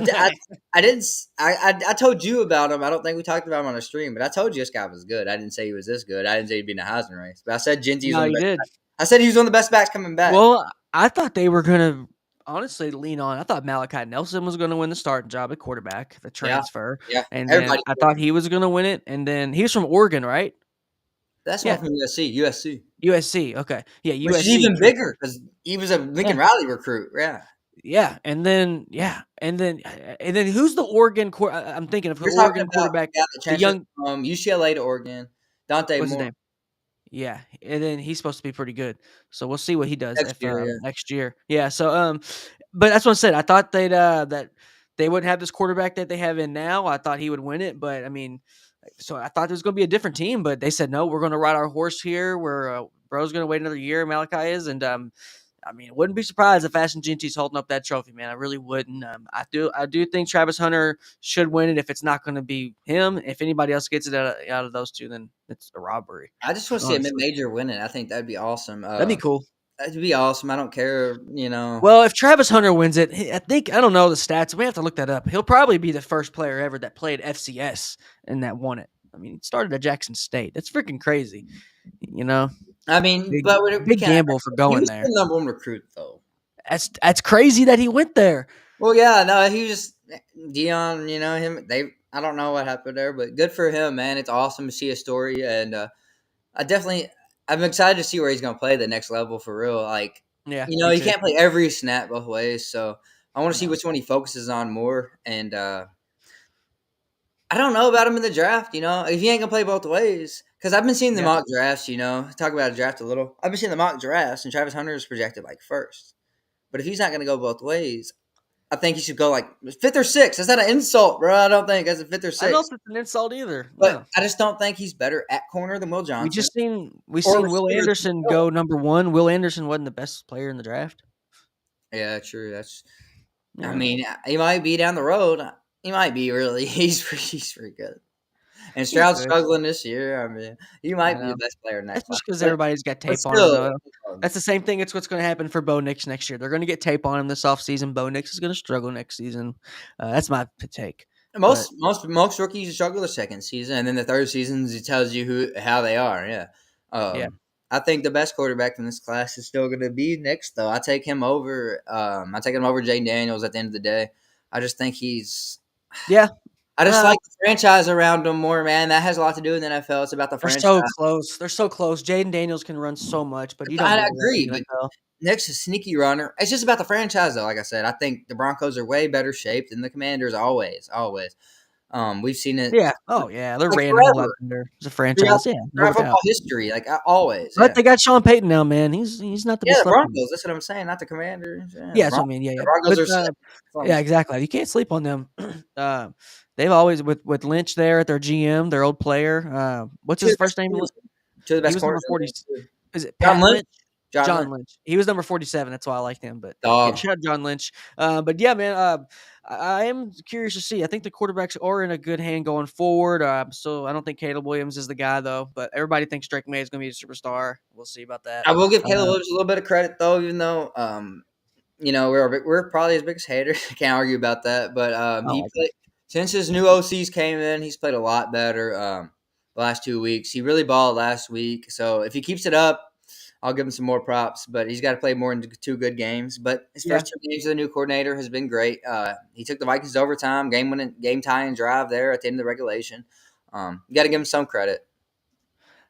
didn't. I told you about him. I don't think we talked about him on a stream, but I told you this guy was good. I didn't say he was this good. I didn't say he'd be in the Heisman race, but I said Jeanty was No, one of you the best. did. I said he was one of the best backs coming back. Well, I thought they were gonna honestly lean on. I thought Malachi Nelson was going to win the starting job at quarterback, the transfer, Yeah, and then everybody. I thought he was going to win it. And then he was from Oregon, right? That's one Yeah, from USC, USC. Okay, yeah, which is USC. even bigger because he was a Lincoln Yeah, Riley recruit. yeah, and then who's the Oregon? I'm thinking of the You're talking Oregon about quarterback, the guy that the transferred young. from UCLA to Oregon, Dante What's his Moore. name? Yeah, and then he's supposed to be pretty good. So we'll see what he does next if year. Yeah, next year. Yeah. So but that's what I said. I thought that they wouldn't have this quarterback that they have in now. I thought he would win it, but I mean, so I thought there was going to be a different team, but they said no. We're going to ride our horse here. We're Bro's going to wait another year. Malachi is, and I mean, wouldn't be surprised if Ashton Jeanty's holding up that trophy, man. I really wouldn't. I do think Travis Hunter should win it if it's not going to be him. If anybody else gets it out of those two, then it's a robbery. I just want to see a Honestly, mid-major win it. I think that'd be awesome. that'd be cool. That'd be awesome. I don't care. You know, Well, if Travis Hunter wins it, I don't know the stats. We have to look that up. He'll probably be the first player ever that played FCS and that won it. I mean, he started at Jackson State. That's freaking crazy. You know, I mean, big but we big can't. gamble for He going was there. the number one recruit, though. That's crazy that he went there. Well, yeah, no, he was Dion. You know him. I don't know what happened there, but good for him, man. It's awesome to see his story, and I definitely, I'm excited to see where he's going to play the next level for real. Like, Yeah, you know, me he too. can't play every snap both ways, so I want to see No, which one he focuses on more. And I don't know about him in the draft. You know, if he ain't gonna play both ways, because I've been seeing the yeah, mock drafts. You know, talk about a draft a little. I've been seeing the mock drafts, and Travis Hunter is projected like first. But if he's not gonna go both ways, I think he should go like fifth or sixth. That's not an insult, bro. I don't think that's a fifth or I don't sixth. think it's an insult either. But No, I just don't think he's better at corner than Will Johnson we or seen Will receiver than Anderson Hill. go number one. Will Anderson wasn't the best player in the draft. Yeah, true. That's. I Yeah, mean, he might be down the road. He might be really. He's pretty good. And he's Stroud's good. struggling this year. I mean, he I might be the know. best player in that That's class. just because everybody's got But tape on him, still, though. That's the same thing. It's what's going to happen for Bo Nix next year. They're going to get tape on him this offseason. Bo Nix is going to struggle next season. That's my take. But most rookies struggle the second season, and then the third season it tells you how they are. Yeah, yeah, I think the best quarterback from this class is still going to be Nix, though. I take him over. I take him over Jaden Daniels. At the end of the day, I just think he's. yeah. I just Uh, like the franchise around him more, man. That has a lot to do with the NFL. It's about the they're franchise. so close. They're so close. Jaden Daniels can run so much, but you don't I need that in agree, the but NFL. Nick's a sneaky runner. It's just about the franchise, though. Like I said, I think the Broncos are way better shaped than the Commanders. Always, always. We've seen it Yeah. Oh, yeah. They're like ran a whole lot forever better as a throughout franchise. Yeah, no throughout doubt. football history. Like always, But yeah. they got Sean Payton now, man. He's not to be Yeah, the slept on. Broncos. That's what I'm saying. Not the Commanders. Yeah, Yeah, that's what I mean. Yeah, The yeah. Broncos But are sick. That's what I'm yeah, saying. exactly. You can't sleep on them. uh, they've always with Lynch there at their GM, their old player. What's Two of his the best first name? corners. Two of the He best was number corners in the 40. league too. Is it John Pat Lynch. Lynch? John John Lynch. Lynch. He was number 47. That's why I liked him. But yeah, Dog. shout out John Lynch. But yeah, man, I am curious to see. I think the quarterbacks are in a good hand going forward. So I don't think Caleb Williams is the guy though. But everybody thinks Drake May is going to be a superstar. We'll see about that. I will give Caleb Uh, Williams a little bit of credit though, even though you know, we're probably his biggest haters. Can't argue about that. But I he like him. played since his new OCs came in. He's played a lot better the last 2 weeks. He really balled last week. So if he keeps it up, I'll give him some more props. But he's got to play more than two good games. But his Yeah. first 2 games as a new coordinator has been great. He took the Vikings to overtime, game tying drive there at the end of the regulation. You got to give him some credit.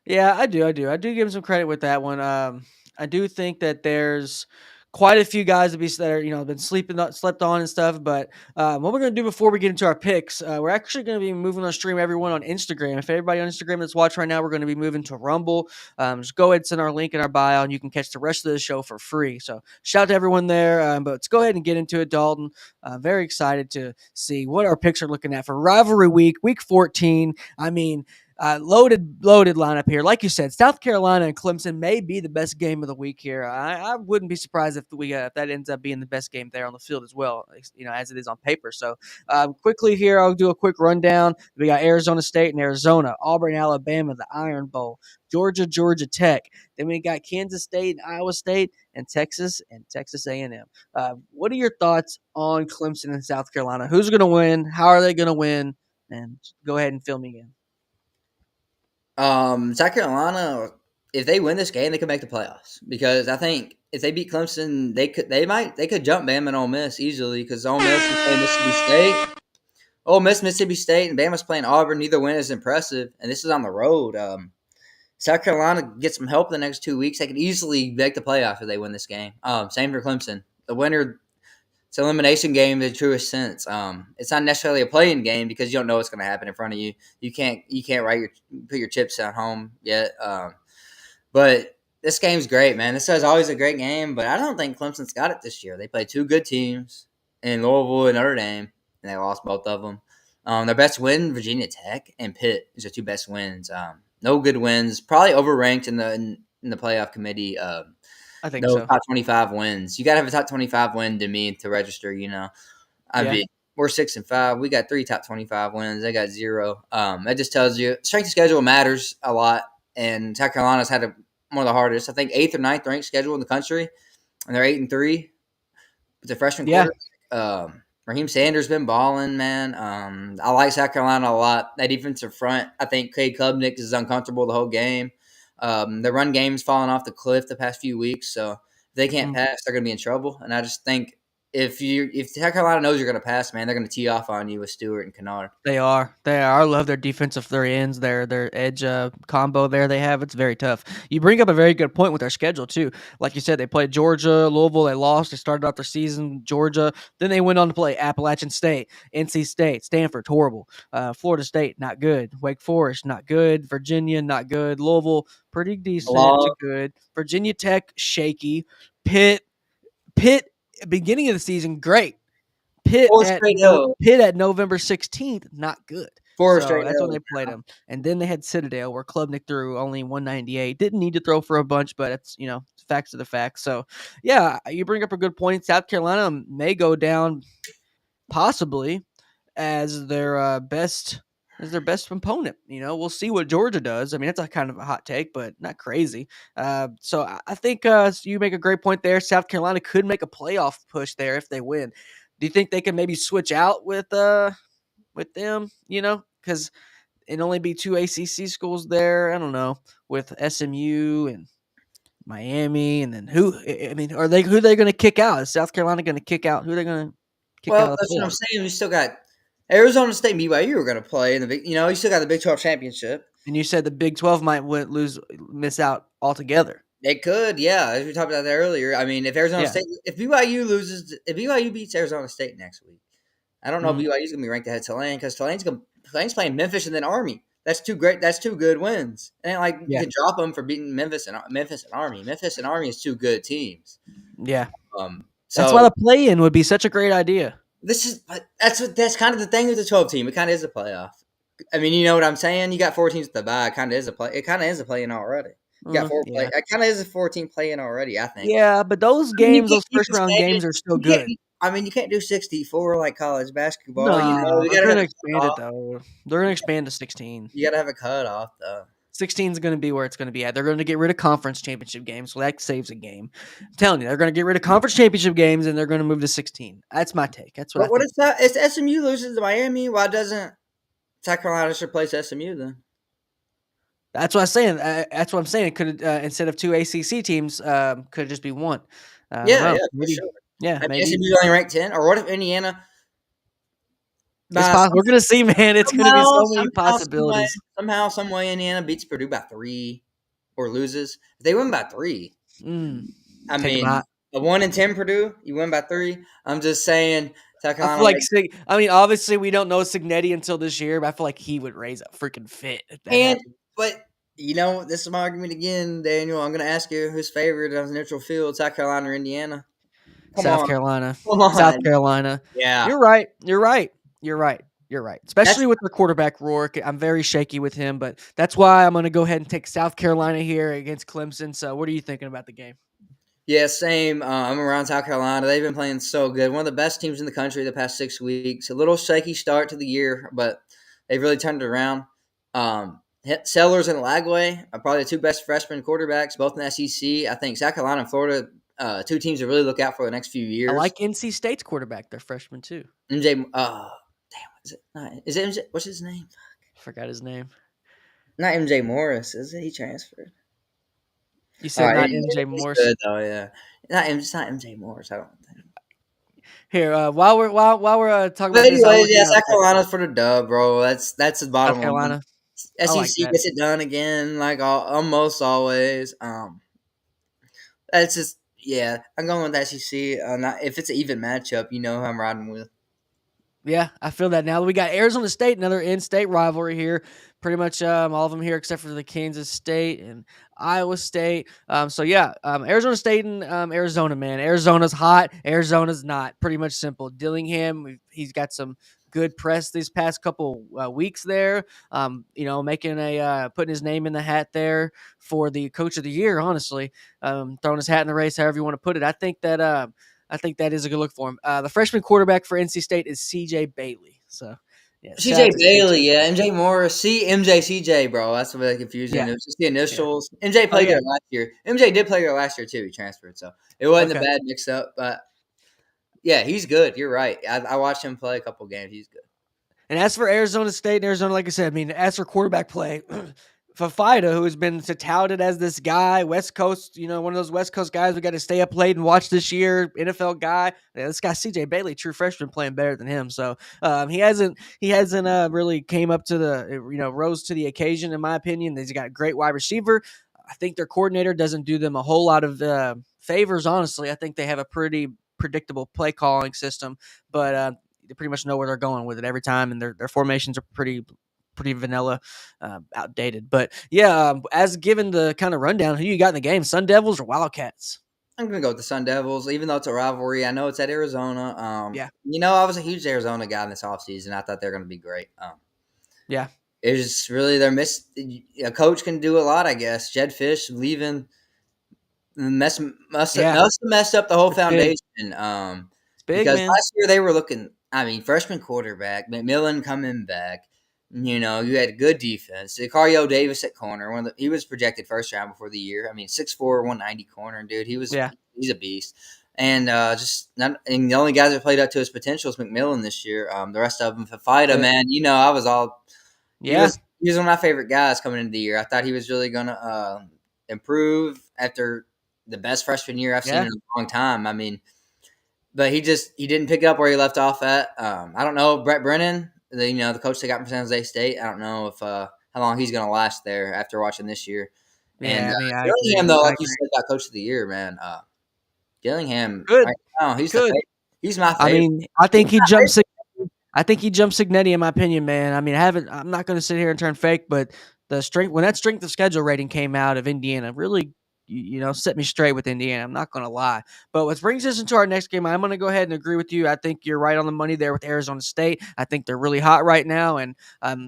Yeah, I do give him some credit with that one. I do think that there's quite a few guys that are been slept on and stuff. But what we're gonna do before we get into our picks, we're actually gonna be moving our stream everyone on Instagram. If everybody on Instagram that's watching right now, we're gonna be moving to Rumble. Just go ahead and send our link in our bio, and you can catch the rest of the show for free. So shout out to everyone there. But let's go ahead and get into it, Dalton. Very excited to see what our picks are looking at for Rivalry Week, Week 14. I mean. Loaded lineup here. Like you said, South Carolina and Clemson may be the best game of the week here. I wouldn't be surprised if that ends up being the best game there on the field as well, as it is on paper. So quickly here, I'll do a quick rundown. We got Arizona State and Arizona, Auburn, Alabama, the Iron Bowl, Georgia Tech. Then we got Kansas State and Iowa State, and Texas A&M. What are your thoughts on Clemson and South Carolina? Who's going to win? How are they going to win? And go ahead and fill me in. South Carolina, if they win this game, they could make the playoffs because I think if they beat Clemson, they could jump Bama and Ole Miss easily because Ole Miss is playing Mississippi State. Ole Miss, Mississippi State, and Bama's playing Auburn. Neither win is impressive, and this is on the road. South Carolina gets some help the next 2 weeks. They could easily make the playoff if they win this game. Same for Clemson. The winner, it's an elimination game in the truest sense. It's not necessarily a playing game because you don't know what's going to happen in front of you. You can't put your chips at home yet. But this game's great, man. This is always a great game, but I don't think Clemson's got it this year. They played two good teams in Louisville and Notre Dame, and they lost both of them. Their best win, Virginia Tech and Pitt, is their two best wins. No good wins, probably overranked in the playoff committee. I think No so. top 25 wins. You got to have a top 25 win to me to register. I Yeah. mean, we're 6-5. We got 3 top 25 wins. They got 0. That just tells you strength of schedule matters a lot. And South Carolina's had one of the hardest. I think 8th or 9th ranked schedule in the country, and they're 8-3 with the freshman Yeah. quarterback. Raheem Sanders been balling, man. I like South Carolina a lot. That defensive front, I think Cade Klubnik is uncomfortable the whole game. The run game's fallen off the cliff the past few weeks, so if they can't Mm. pass, they're going to be in trouble. And I just think if South Carolina knows you're going to pass, man, they're going to tee off on you with Stewart and Kennard. They are. They are. I love their defensive, their ends, their edge combo there they have. It's very tough. You bring up a very good point with their schedule too. Like you said, they played Georgia, Louisville. They lost. They started off their season Georgia. Then they went on to play Appalachian State, NC State, Stanford, horrible. Florida State, not good. Wake Forest, not good. Virginia, not good. Louisville, pretty decent to Law, good. Virginia Tech, shaky. Pitt, beginning of the season, great. Pitt four at straight no L's. Pitt at November 16th, not good. Four So straight that's when L's. they played them. And then they had Citadel where Klubnik threw only 198. Didn't need to throw for a bunch, but it's, facts are the facts. So, yeah, you bring up a good point. South Carolina may go down possibly as their best opponent. We'll see what Georgia does. I mean, that's a kind of a hot take, but not crazy. So I think you make a great point there. South Carolina could make a playoff push there if they win. Do you think they can maybe switch out with them? Because it'd only be two ACC schools there. I don't know, with SMU and Miami, and then who? I mean, who are they going to kick out? Is South Carolina going to kick out? Who are they going to kick out Well, of the that's what I'm playoff? saying. You still got Arizona State and BYU are going to play in the big. You still got the Big 12 championship. And you said the Big 12 might miss out altogether. They could, yeah. As we talked about that earlier. I mean, Yeah. if BYU beats Arizona State next week, I don't know if Mhm. BYU's gonna be ranked ahead of Tulane because Tulane's playing Memphis and then Army. That's two great. That's two good wins. It ain't like you Yeah. can drop them for beating Memphis and Army. Memphis and Army is two good teams. Yeah. That's why So the play-in would be such a great idea. that's kind of the thing with the 12 team. It kind of is a playoff. I mean, you know what I'm saying? You got 4 teams at the bye. It kind of is a play. It kind of is a play in already. You got 4 play. Yeah. It kind of is a 14 play in already. I think. Yeah, but those I mean, games, those first round games are still you can't. good. I mean, you can't do 64 like college basketball. No, You they're got to going have to a expand it cutoff. though. They're going to expand to 16. You got to have a cutoff though. 16 is going to be where it's going to be at. They're going to get rid of conference championship games, so that saves a game. I'm telling you, they're going to get rid of conference championship games and they're going to move to 16. That's my take. That's what I But what think. if that? If SMU loses to Miami, why doesn't South Carolina should replace SMU then? That's what I'm saying. That's what I'm saying. Could instead of two ACC teams, could it just be one? I don't Yeah, know. yeah, for Maybe. sure. Yeah, I mean, maybe. SMU's only ranked 10. Or what if Indiana? It's By possible. We're gonna see, man. It's gonna be somehow, so many possibilities. some way, Indiana beats Purdue by 3 or loses. If they win by 3, Mm, I take them mean, out. a 1-10 Purdue, you win by 3. I'm just saying, South I Carolina feel like makes. I mean, obviously we don't know Signetti until this year, but I feel like he would raise a freaking fit if that And happened. but this is my argument again, Daniel. I'm going to ask you who's favorite on the neutral field, South Carolina or Indiana? Come South on, Carolina. come South on. Carolina. Yeah, You're right. You're right. You're right. You're right. that's Especially with their quarterback Rourke. I'm very shaky with him, but that's why I'm gonna go ahead and take South Carolina here against Clemson. So what are you thinking about the game? yeah, same. I'm around South Carolina. They've been playing so good. One of the best teams in the country the past 6 weeks. A little shaky start to the year, but they've really turned it around. Sellers and Lagway are probably the two best freshman quarterbacks, both in the SEC. I think South Carolina and Florida, two teams to really look out for the next few I years. like NC State's quarterback. They're freshmen too. MJ, is it not? Is it MJ? What's his name? Forgot his name. Not MJ Morris, is it? He transferred. You All said right, not MJ he's Morse. good though. Yeah, it's not MJ Morris. I don't think. Here, while we're talking But about this, I'll anyways, look yeah, it up. South Carolina's for the dub, bro. That's the South bottom line. Carolina. I like SEC that. gets it done again, like almost always. That's just yeah. I'm going with SEC. Not, if it's an even matchup, you know who I'm riding with. Yeah, I feel that now. We got Arizona State, another in-state rivalry here. Pretty much all of them here except for the Kansas State and Iowa State. So yeah, Arizona State and Arizona, man. Arizona's hot. Arizona's not. Pretty much simple. Dillingham, he's got some good press these past couple weeks there. Making putting his name in the hat there for the Coach of the Year. Honestly, throwing his hat in the race, however you want to put it. I think that is a good look for him. The freshman quarterback for NC State is CJ Bailey. So, yeah, shout CJ out to Bailey, CJ. yeah, MJ Morris, MJ CJ, bro. That's really confusing. Yeah, It was just the yeah. initials. MJ Oh played yeah. there last year. MJ did play there last year too. He transferred, so it wasn't a Okay. bad mix up. But yeah, he's good. You're right. I watched him play a couple games. He's good. And as for Arizona State and Arizona, like I said, I mean, as for quarterback play, Fafita, who has been touted as this guy, West Coast, one of those West Coast guys we got to stay up late and watch this year, NFL guy. Yeah, this guy CJ Bailey, true freshman, playing better than him. So he hasn't really came up to the rose to the occasion in my opinion. He's got a great wide receiver. I think their coordinator doesn't do them a whole lot of favors. Honestly, I think they have a pretty predictable play calling system, but they pretty much know where they're going with it every time, and their formations are pretty vanilla, outdated. But yeah, as given the kind of rundown, who you got in the game? Sun Devils or Wildcats? I'm gonna go with the Sun Devils, even though it's a rivalry. I know it's at Arizona. Yeah, I was a huge Arizona guy in this offseason. I thought they're gonna be great. yeah, It's really their miss. A coach can do a lot, I guess. Jed Fish leaving must have yeah. messed up the whole It's big. foundation. It's big, Because man. last year they were looking. I mean, freshman quarterback McMillan coming back. You had good defense. Sicario Davis at corner. He was projected first round before the year. I mean, 6'4", 190 corner, dude. Yeah, He's a beast. And and the only guys that played up to his potential is McMillan this year. The rest of them, that's Fafita, it. man. I was all Yeah, he was one of my favorite guys coming into the year. I thought he was really gonna improve after the best freshman year I've seen yeah. in a long time. I mean, but he didn't pick up where he left off at. I don't know Brett Brennan, the coach they got from San Jose State. I don't know if how long he's gonna last there after watching this year. And Yeah, I mean, I Gillingham, agree. though, I like you agree. said, got coach of the year, man. Gillingham Good, right now, good. he's my I favorite. mean, I He's think he my jumped. favorite. I think he jumped Signetti in my opinion, man. I mean, I'm not going to sit here and turn fake, but the strength when that strength of schedule rating came out of Indiana really, set me straight with Indiana. I'm not going to lie. But what brings us into our next game, I'm going to go ahead and agree with you. I think you're right on the money there with Arizona State. I think they're really hot right now, and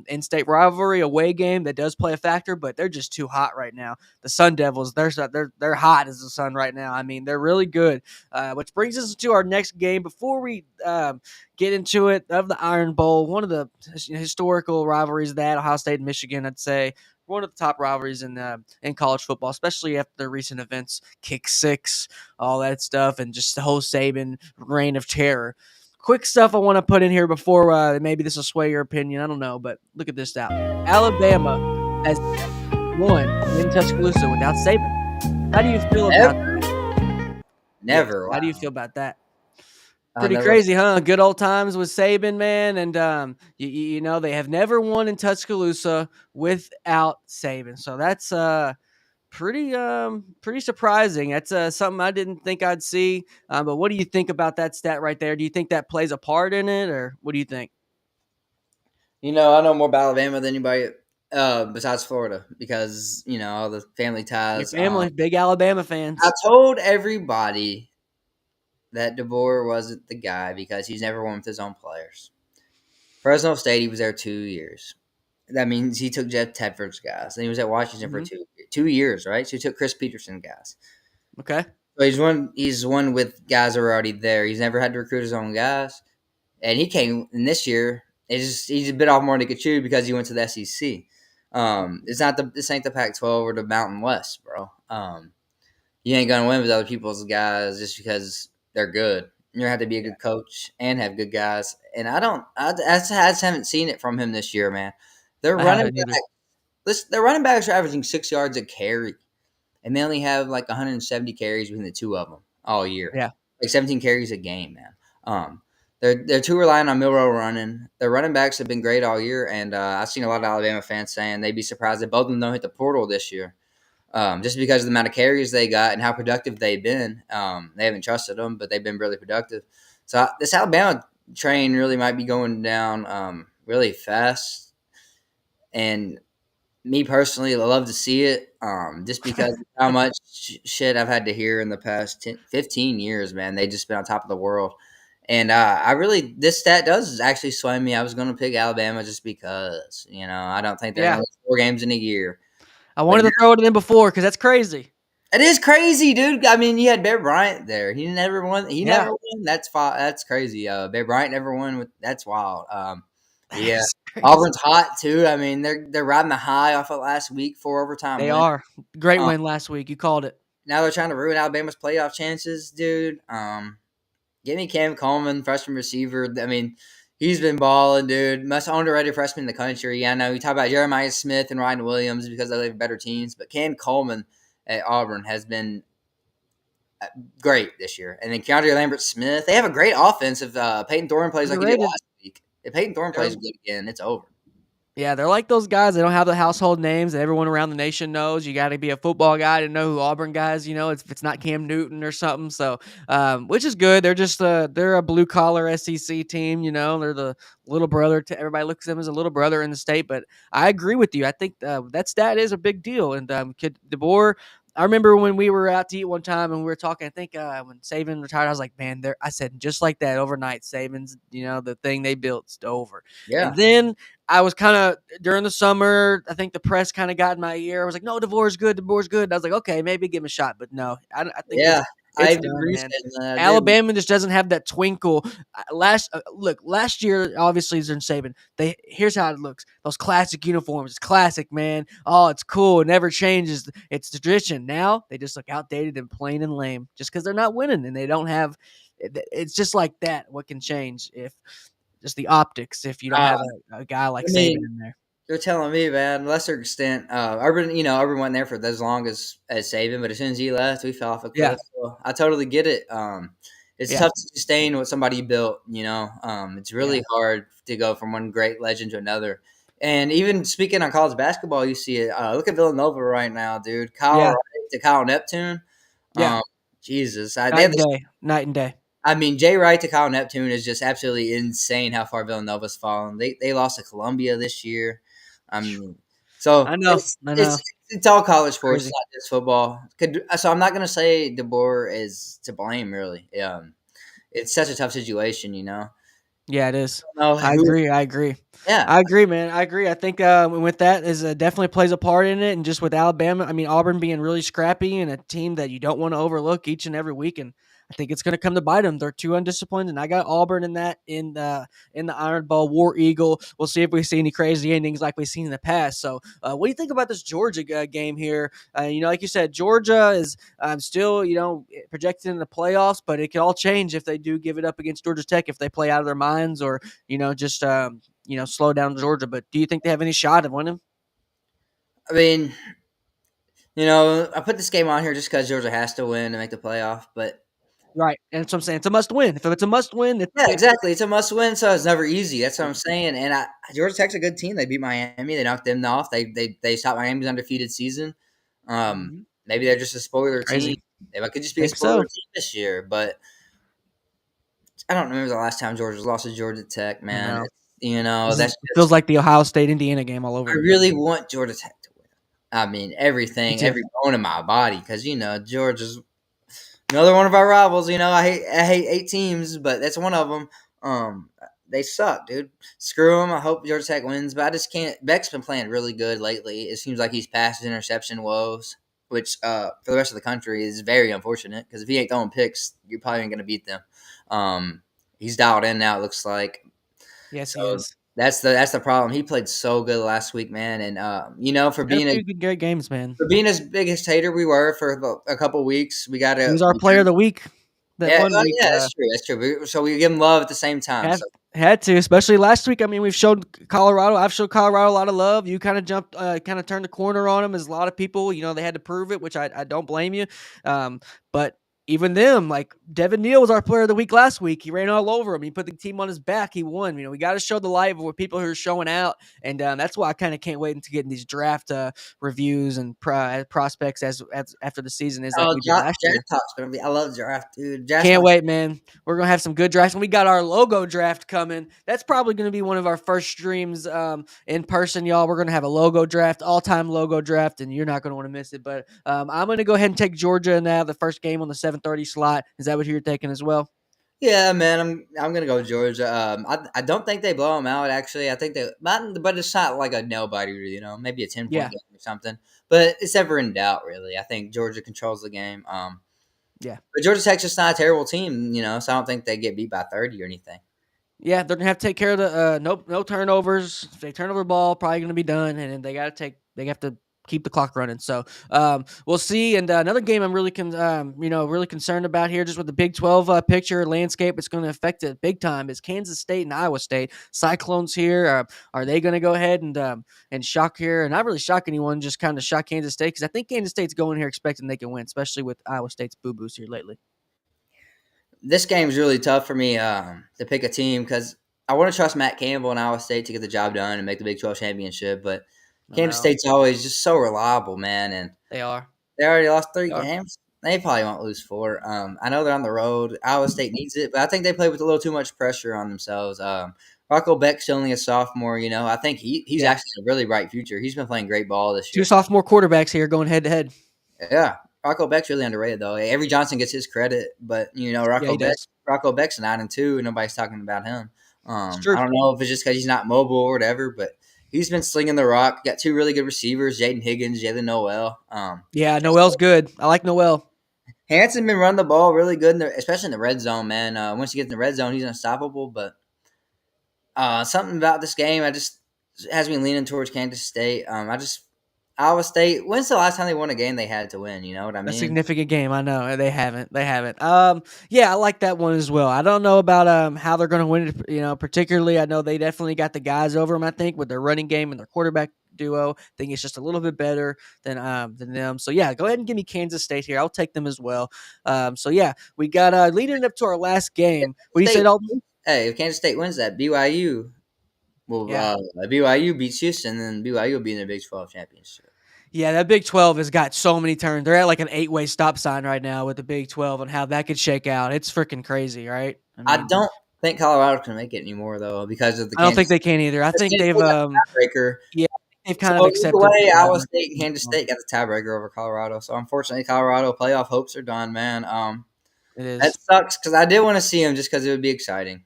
in-state rivalry, away game that does play a factor, but they're just too hot right now. The Sun Devils, they're hot as the sun right now. I mean, they're really good. Which brings us to our next game. Before we get into it, of the Iron Bowl, one of the historical rivalries that Ohio State and Michigan, I'd say one of the top rivalries in college football, especially after the recent events, Kick Six, all that stuff, and just the whole Saban reign of terror. Quick stuff I want to put in here before maybe this will sway your opinion. I don't know, but look at this out. Alabama has won in Tuscaloosa without Saban. How do you feel about Never, that? Yeah. never. How do you Wow. feel about that? I Pretty never. crazy, huh? Good old times with Saban, man, and they have never won in Tuscaloosa without Saban. So that's pretty surprising. That's something I didn't think I'd see. But what do you think about that stat right there? Do you think that plays a part in it, or what do you think? I know more about Alabama than anybody besides Florida because all the family Your ties. family, big Alabama I fans. told everybody that DeBoer wasn't the guy because he's never won with his own players. Fresno State, he was there 2 years. That means he took Jeff Tedford's guys, and he was at Washington for Hmm. 2 years, right? So he took Chris Peterson guys. Okay. So he's won with guys that were already there. He's never had to recruit his own guys, and he came in this year. He's a bit off more than he could chew because he went to the SEC. This ain't the Pac-12 or the Mountain West, bro. You ain't gonna win with other people's guys just because they're good. You have to be a Yeah, good coach and have good guys. And I just haven't seen it from him this year, man. Their I running haven't either. back, their running backs are averaging 6 yards a carry, and they only have like 170 carries between the two of them all year, Yeah, like 17 carries a game, man. Um, they're too reliant on Milrow running. Their running backs have been great all year, and I've seen a lot of Alabama fans saying they'd be surprised if both of them don't hit the portal this year. Just because of the amount of carries they got and how productive they've been. They haven't trusted them, but they've been really productive. So this Alabama train really might be going down really fast. And me personally, I love to see it just because of how much shit I've had to hear in the past 10, 15 years, man. They just been on top of the world. And I really, this stat does actually sway me. I was going to pick Alabama just because, I don't think they're going Yeah, to lose 4 games in a year. I But wanted to throw it in before because that's crazy. it is crazy, dude. I mean, you had Bear Bryant there. He never won. He Yeah, never won. That's crazy. Bear Bryant never won. That's wild. that Yeah, is crazy. Auburn's hot too. I mean, they're riding the high off of last week, 4 overtime They win. are great Um, win last week. You called it. now they're trying to ruin Alabama's playoff chances, dude. Give me Cam Coleman, freshman receiver. I mean, he's been balling, dude. Most underrated freshman in the country. Yeah, I know you talk about Jeremiah Smith and Ryan Williams because they have better teams, but Cam Coleman at Auburn has been great this year. And then Keandre Lambert Smith, they have a great offense. If Peyton Thorne plays like he did Underrated. last week, if Peyton Thorne They're plays good again, it's over. Yeah, they're like those guys. They don't have the household names that everyone around the nation knows. You got to be a football guy to know who Auburn guys. If it's not Cam Newton or something. So, which is good. They're just they're a blue collar SEC team. They're the little brother to everybody looks at them as a little brother in the state. But I agree with you. I think that stat is a big deal. And kid DeBoer. I remember when we were out to eat one time and we were talking. I think when Saban retired, I was like, man, I said just like that overnight. Saban's, the thing they built's over. And Yeah, then I was kind of during the summer. I think the press kind of got in my ear. I was like, "No, DeVore's good. DeVore's good." And I was like, "Okay, maybe give him a shot." But no, I think yeah. I it's done, agree man. saying that, I do. Alabama just doesn't have that twinkle. Last year obviously is in Saban. Here's how it looks. Those classic uniforms. It's classic, man. Oh, it's cool. It never changes. It's tradition. Now they just look outdated and plain and lame just because they're not winning and they don't have. It's just like that. What can change if just the optics if you don't Uh, have a guy like I Saban mean, in there. you're telling me, man. Lesser extent, Urban. Urban went there for as long as Saban, but as soon as he left, we fell off a Yeah, cliff. So I totally get it. It's yeah, tough to sustain what somebody built. It's yeah, really hard to go from one great legend to another. And even speaking on college basketball, you see it. Look at Villanova right now, dude. Kyle yeah, Wright to Kyle Neptune. yeah. Um, Jesus, they Night have and this. day, night and day. I mean, Jay Wright to Kyle Neptune is just absolutely insane how far Villanova's fallen. They lost to Columbia this year. I mean, so I know, I know. it's all college sports, it's Crazy. not just football. So I'm not gonna say DeBoer is to blame, really. It's such a tough situation. Yeah, it is. I don't know I who. agree. I agree. Yeah, I agree, man. I agree. I think with that is definitely plays a part in it, and just with Alabama, I mean Auburn being really scrappy and a team that you don't want to overlook each and every week, and I think it's going to come to bite them. They're too undisciplined, and I got Auburn in that in the Iron Bowl War Eagle. We'll see if we see any crazy endings like we've seen in the past. So, what do you think about this Georgia game here? Like you said, Georgia is still projected in the playoffs, but it could all change if they do give it up against Georgia Tech if they play out of their minds or just slow down Georgia. But do you think they have any shot of winning? I mean, I put this game on here just because Georgia has to win to make the playoff, but Right, and that's what I'm saying. It's a must win. If it's a must win, yeah, exactly. It's a must win, so it's never easy. That's what I'm saying. And Georgia Tech's a good team. They beat Miami. They knocked them off. They stopped Miami's undefeated season. Mhm. Maybe they're just a spoiler team. Crazy. They could just be a Think spoiler so. team this year. But I don't remember the last time Georgia's lost to Georgia Tech. I Man, know. that's It feels just. like the Ohio State Indiana game all over I again. really want Georgia Tech to win. I mean, Me everything, too. every bone in my body, because Georgia's another one of our rivals. I hate 8 teams, but that's one of them. They suck, dude. Screw them. I hope Georgia Tech wins, but I just can't. Beck's been playing really good lately. It seems like he's past his interception woes, which for the rest of the country is very unfortunate because if he ain't throwing picks, you're probably going to beat them. He's dialed in now. It looks like Yes, he so. is. That's the problem. He played so good last week, man, and for Had a being few good great games, man. as biggest hater we were for a couple weeks, we got He to. was our player of the week. That Yeah, one well, week, yeah, that's true. That's true. So we give them love at the same time. had So had to, especially last week. I mean, we've showed Colorado. I've showed Colorado a lot of love. You kind of jumped, kind of turned the corner on them, as a lot of people. They had to prove it, which I don't blame you. But even them, like Devin Neal was our player of the week last week. He ran all over him. He put the team on his back. He won. We got to show the light with people who are showing out, and that's why I kind of can't wait to get in these draft reviews and prospects as after the season is like Oh, we did last year. draft talk's gonna be. I love draft, dude. Draft's Can't my wait, man. We're gonna have some good drafts, and we got our logo draft coming. That's probably gonna be one of our first streams in person, y'all. We're gonna have a logo draft, all-time logo draft, and you're not gonna want to miss it. But I'm gonna go ahead and take Georgia now, the first game on the 7:30 slot. Is that what you're taking as well? Yeah, man. I'm gonna go Georgia. I don't think they blow them out. Actually, I think they, but it's not like a nail biter. Maybe a 10 point Yeah, game or something. But it's ever in doubt, really. I think Georgia controls the game. yeah. But Georgia Tech's just not a terrible team, so I don't think they get beat by 30 or anything. Yeah, they're gonna have to take care of the no turnovers. If they turn over the ball, probably gonna be done, and then they have to keep the clock running. So we'll see. And another game I'm really really concerned about here, just with the Big 12 picture landscape, it's going to affect it big time. Is Kansas State and Iowa State Cyclones here? Are they going to go ahead and shock here? And not really shock anyone, just kind of shock Kansas State, because I think Kansas State's going here expecting they can win, especially with Iowa State's boo boos here lately. This game's really tough for me to pick a team because I want to trust Matt Campbell and Iowa State to get the job done and make the Big 12 championship. But I Kansas know State's always just so reliable, man. And they are. they already lost three They are. games. They probably won't lose four. I know they're on the road. Iowa State needs it, but I think they play with a little too much pressure on themselves. Rocco Beck's only a sophomore. I think he's Yeah, actually a really bright future. He's been playing great ball this two year. sophomore quarterbacks here going head to head. Yeah, Rocco Beck's really underrated though. Avery Johnson gets his credit, but Yeah, he does. Rocco Beck's 9-2, and nobody's talking about him. It's true. I don't know if it's just because he's not mobile or whatever, but he's been slinging the rock. Got two really good receivers, Jaden Higgins, Jalen Noel. Yeah, Noel's good. I like Noel. Hanson been running the ball really good, especially in the red zone, man. Once he gets in the red zone, he's unstoppable. But something about this game, I just has me leaning towards Kansas State. Iowa State. When's the last time they won a game they had to win? You know what I A mean? significant game. I know they haven't. They haven't. Yeah, I like that one as well. I don't know about how they're going to win it. Particularly, I know they definitely got the guys over them. I think with their running game and their quarterback duo, I think it's just a little bit better than them. So yeah, go ahead and give me Kansas State here. I'll take them as well. So yeah, we got leading up to our last game. What do you say, Dalton? Hey, if Kansas State wins that, BYU will Yeah. BYU beats Houston, then BYU will be in the Big 12 championship. Yeah, that Big 12 has got so many turns. They're at like an 8-way stop sign right now with the Big 12 and how that could shake out. It's freaking crazy, right? I don't think Colorado can make it anymore though because of the I don't think Kansas. they can either. I think they've Tiebreaker. yeah, they've kind So of either accepted. way, Iowa State and Kansas State got the tiebreaker over Colorado. So unfortunately, Colorado playoff hopes are done, man. It That is. sucks because I did want to see them just because it would be exciting.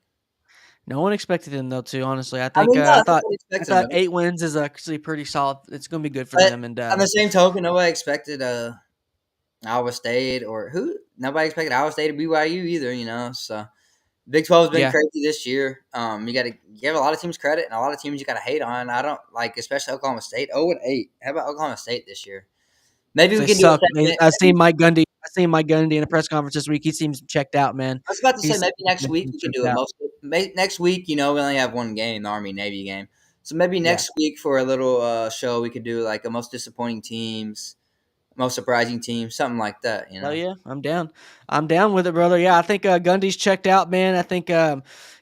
No one expected them though. Too honestly, I I think mean, no, I thought nobody I expected them, thought 8 wins is actually pretty solid. It's going to be good for but them. And on the same token, nobody expected Iowa State or who. Nobody expected Iowa State or BYU either. So Big 12 has been yeah, crazy this year. You got to give a lot of teams credit and a lot of teams you got to hate on. I don't like, especially Oklahoma State. 0-8. How about Oklahoma State this year? Maybe we they can do a suck. segment. I seen Mike Gundy. I seen Mike Gundy in a press conference this week. He seems checked out, man. I was about to say He's maybe next week we could checked do it. out. Next week, we only have one game, the Army Navy game. So maybe Yeah. next week for a little show, we could do like a most disappointing teams, most surprising teams, something like that. Hell yeah, I'm down. I'm down with it, brother. Yeah, I think Gundy's checked out, man. I think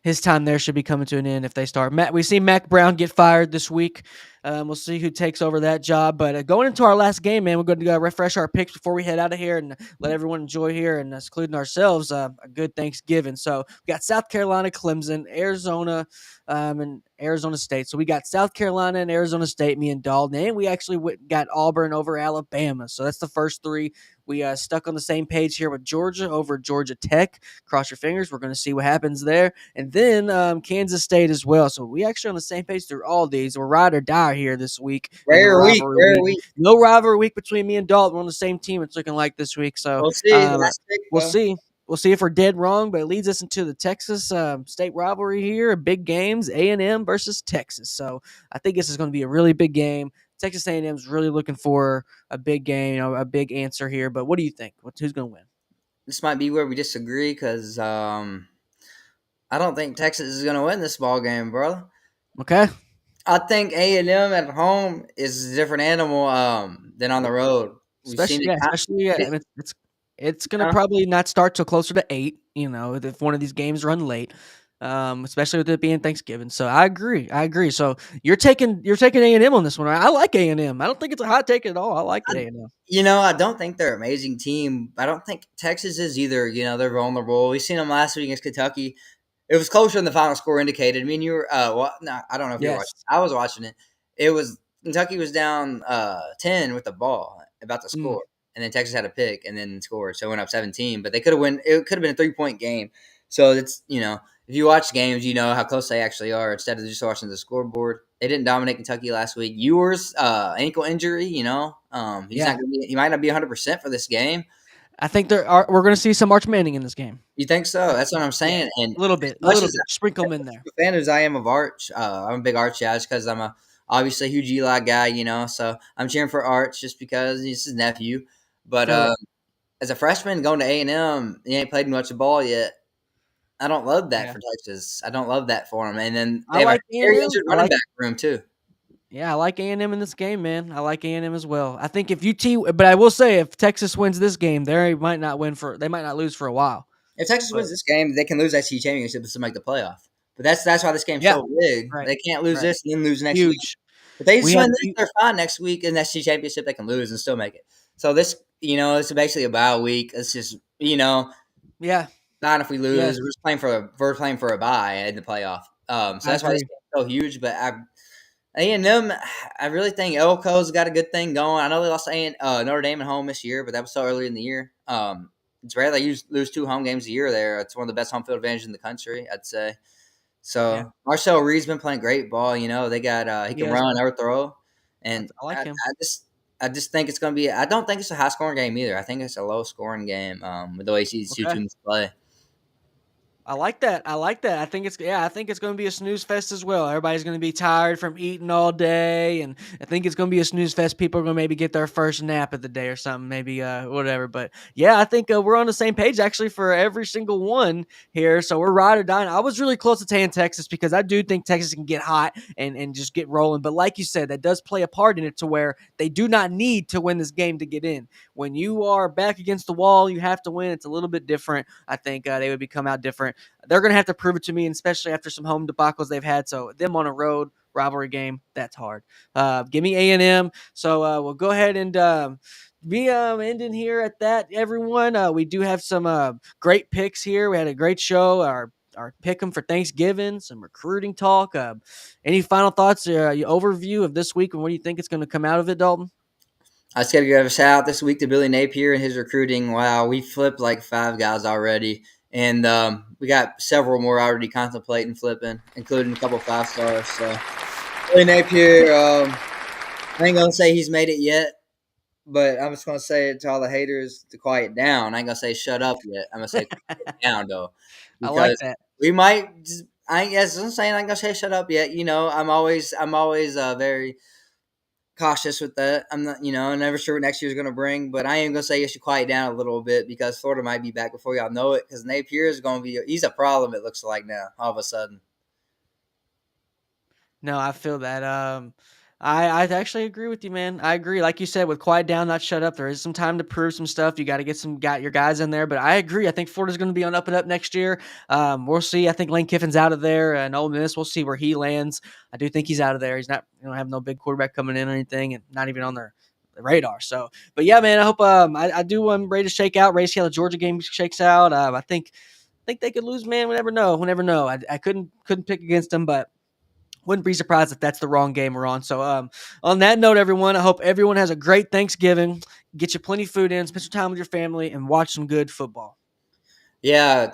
his time there should be coming to an end if they start. We see Mac Brown get fired this week. We'll see who takes over that job. But going into our last game, man, we're going to refresh our picks before we head out of here and let everyone enjoy here, and including ourselves, a good Thanksgiving. So we got South Carolina, Clemson, Arizona, and Arizona State. So we got South Carolina and Arizona State, me and Dalton, and we actually got Auburn over Alabama. So that's the first three. We stuck on the same page here with Georgia over Georgia Tech. Cross your fingers. We're going to see what happens there. And then Kansas State as well. So we actually on the same page through all these. We're ride or die here this week in the rivalry Rare week. week. No rivalry week between me and Dalton. We're on the same team. It's looking like this week. So We'll see. Last pick, we'll though. see. We'll see if we're dead wrong, but it leads us into the Texas state rivalry here. Big games, A&M versus Texas. So I think this is going to be a really big game. Texas A&M is really looking for a big game, a big answer here. But what do you think? Who's going to win? This might be where we disagree because I don't think Texas is going to win this ball game, bro. Okay. I think A&M at home is a different animal than on the road. We've seen Especially, it. yeah, especially, yeah, I mean, It's gonna Yeah. probably not start till closer to 8, if one of these games run late, especially with it being Thanksgiving. So I agree. I agree. So you're taking A&M on this one, right? I like A&M. I don't think it's a hot take at all. I like I, A&M. I don't think they're an amazing team. I don't think Texas is either. They're vulnerable. We seen them last week against Kentucky. It was closer than the final score indicated. I mean, you were. Well, no, I don't know if you were watching. Yes. I was watching it. It was Kentucky was down 10 with the ball about to Mm, score, and then Texas had a pick and then scored, so it went up 17. But they could have won. It could have been a 3-point game. So it's if you watch games, you know how close they actually are instead of just watching the scoreboard. They didn't dominate Kentucky last week. Ewers ankle injury, he's yeah. not going to be. He might not be 100% for this game. I think we're gonna see some Arch Manning in this game. You think so? I That's what I'm Yeah. saying. And A little as bit. A much little as bit. Sprinkle them in there. a fan as I am of Arch, I'm a big Arch guy just because I'm obviously a huge Eli guy, so I'm cheering for Arch just because he's his nephew. But Feel it. as a freshman going to A&M, he ain't played much of ball yet. I don't love that Yeah. for Texas. I don't love that for him. And then I they have a like very A&M. injured I running like back room too. Yeah, I like A&M in this game, man. I like A&M as well. I think if but I will say if Texas wins this game, they might not lose for a while. If Texas But wins this game, they can lose that SEC championship to make the playoff. But that's why this game's yeah, so big. right, They can't lose right. this and then lose next week. Huge. If they We just had win this, you they're fine next week. And that's the championship, they can lose and still make it. So this, it's basically a bye week. It's just, Yeah, not if we yes, lose. We're playing for a bye in the playoff. So I that's why this agree. game's so huge. But A&M, I really think Elko's got a good thing going. I know they lost Notre Dame at home this year, but that was so early in the year. It's rare they lose 2 home games a year there. It's one of the best home field advantages in the country, I'd say. Yeah, So Marcel Reed's been playing great ball. They got he he can has run been. or throw, I, and I like him. I just think it's going to be. I don't think it's a high scoring game either. I think it's a low scoring game. With the way these two Okay. teams play. I like that. I like that. I think it's going to be a snooze fest as well. Everybody's going to be tired from eating all day, and I think it's going to be a snooze fest. People are going to maybe get their first nap of the day or something, maybe whatever. But yeah, I think we're on the same page actually for every single one here. So we're ride or die. I was really close to saying Texas because I do think Texas can get hot and just get rolling. But like you said, that does play a part in it to where they do not need to win this game to get in. When you are back against the wall, you have to win. It's a little bit different. I think they would become out different. They're going to have to prove it to me, and especially after some home debacles they've had. So them on a road rivalry game, that's hard. Give me A&M. So we'll go ahead and be ending here at that, everyone. We do have some great picks here. We had a great show. Our pick 'em for Thanksgiving, some recruiting talk. Any final thoughts, overview of this week, and what do you think is going to come out of it, Dalton? I just got to give a shout out this week to Billy Napier and his recruiting. Wow, we flipped like 5 guys already, and we got several more already contemplating flipping, including a couple 5 stars. So Billy Napier, I ain't gonna say he's made it yet, but I'm just gonna say it to all the haters to quiet down. I ain't gonna say shut up yet. I'm gonna say quiet down though, I like because that. we might. I guess I'm saying I ain't gonna say shut up yet. I'm always very cautious with that. I'm not, never sure what next year's going to bring, but I am going to say you should quiet down a little bit because Florida might be back before y'all know it. Because Napier is going to he's a problem. It looks like now all of a sudden. No, I feel that. I actually agree with you, man. I agree. Like you said, with quiet down, not shut up. There is some time to prove some stuff. You got to got your guys in there. But I agree. I think Florida's going to be on up and up next year. We'll see. I think Lane Kiffin's out of there, and Ole Miss. We'll see where he lands. I do think he's out of there. He's not. Have no big quarterback coming in or anything, and not even on their radar. So, but yeah, man. I hope. I do. Ready to shake out. Ready to see how the Georgia game shakes out. I think they could lose, man. We never know. We never know. I couldn't pick against them, but wouldn't be surprised if that's the wrong game we're on. So, on that note, everyone, I hope everyone has a great Thanksgiving. Get you plenty of food in, spend some time with your family, and watch some good football. Yeah.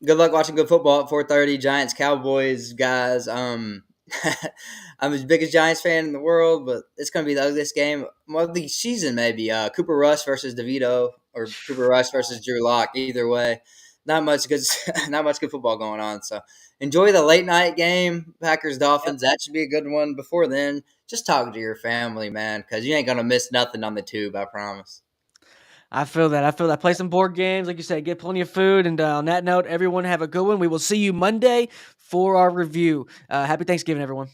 Good luck watching good football at 4:30. Giants, Cowboys, guys. I'm the biggest Giants fan in the world, but it's going to be the ugliest game of the season, maybe. Cooper Rush versus DeVito, or Cooper Rush versus Drew Lock. Either way, not much good, not much good football going on. So enjoy the late night game, Packers Yep. Dolphins. That should be a good one. Before then, just talk to your family, man, because you ain't gonna miss nothing on the tube. I promise. I feel that. I feel that. Play some board games, like you said. Get plenty of food. And on that note, everyone have a good one. We will see you Monday for our review. Happy Thanksgiving, everyone.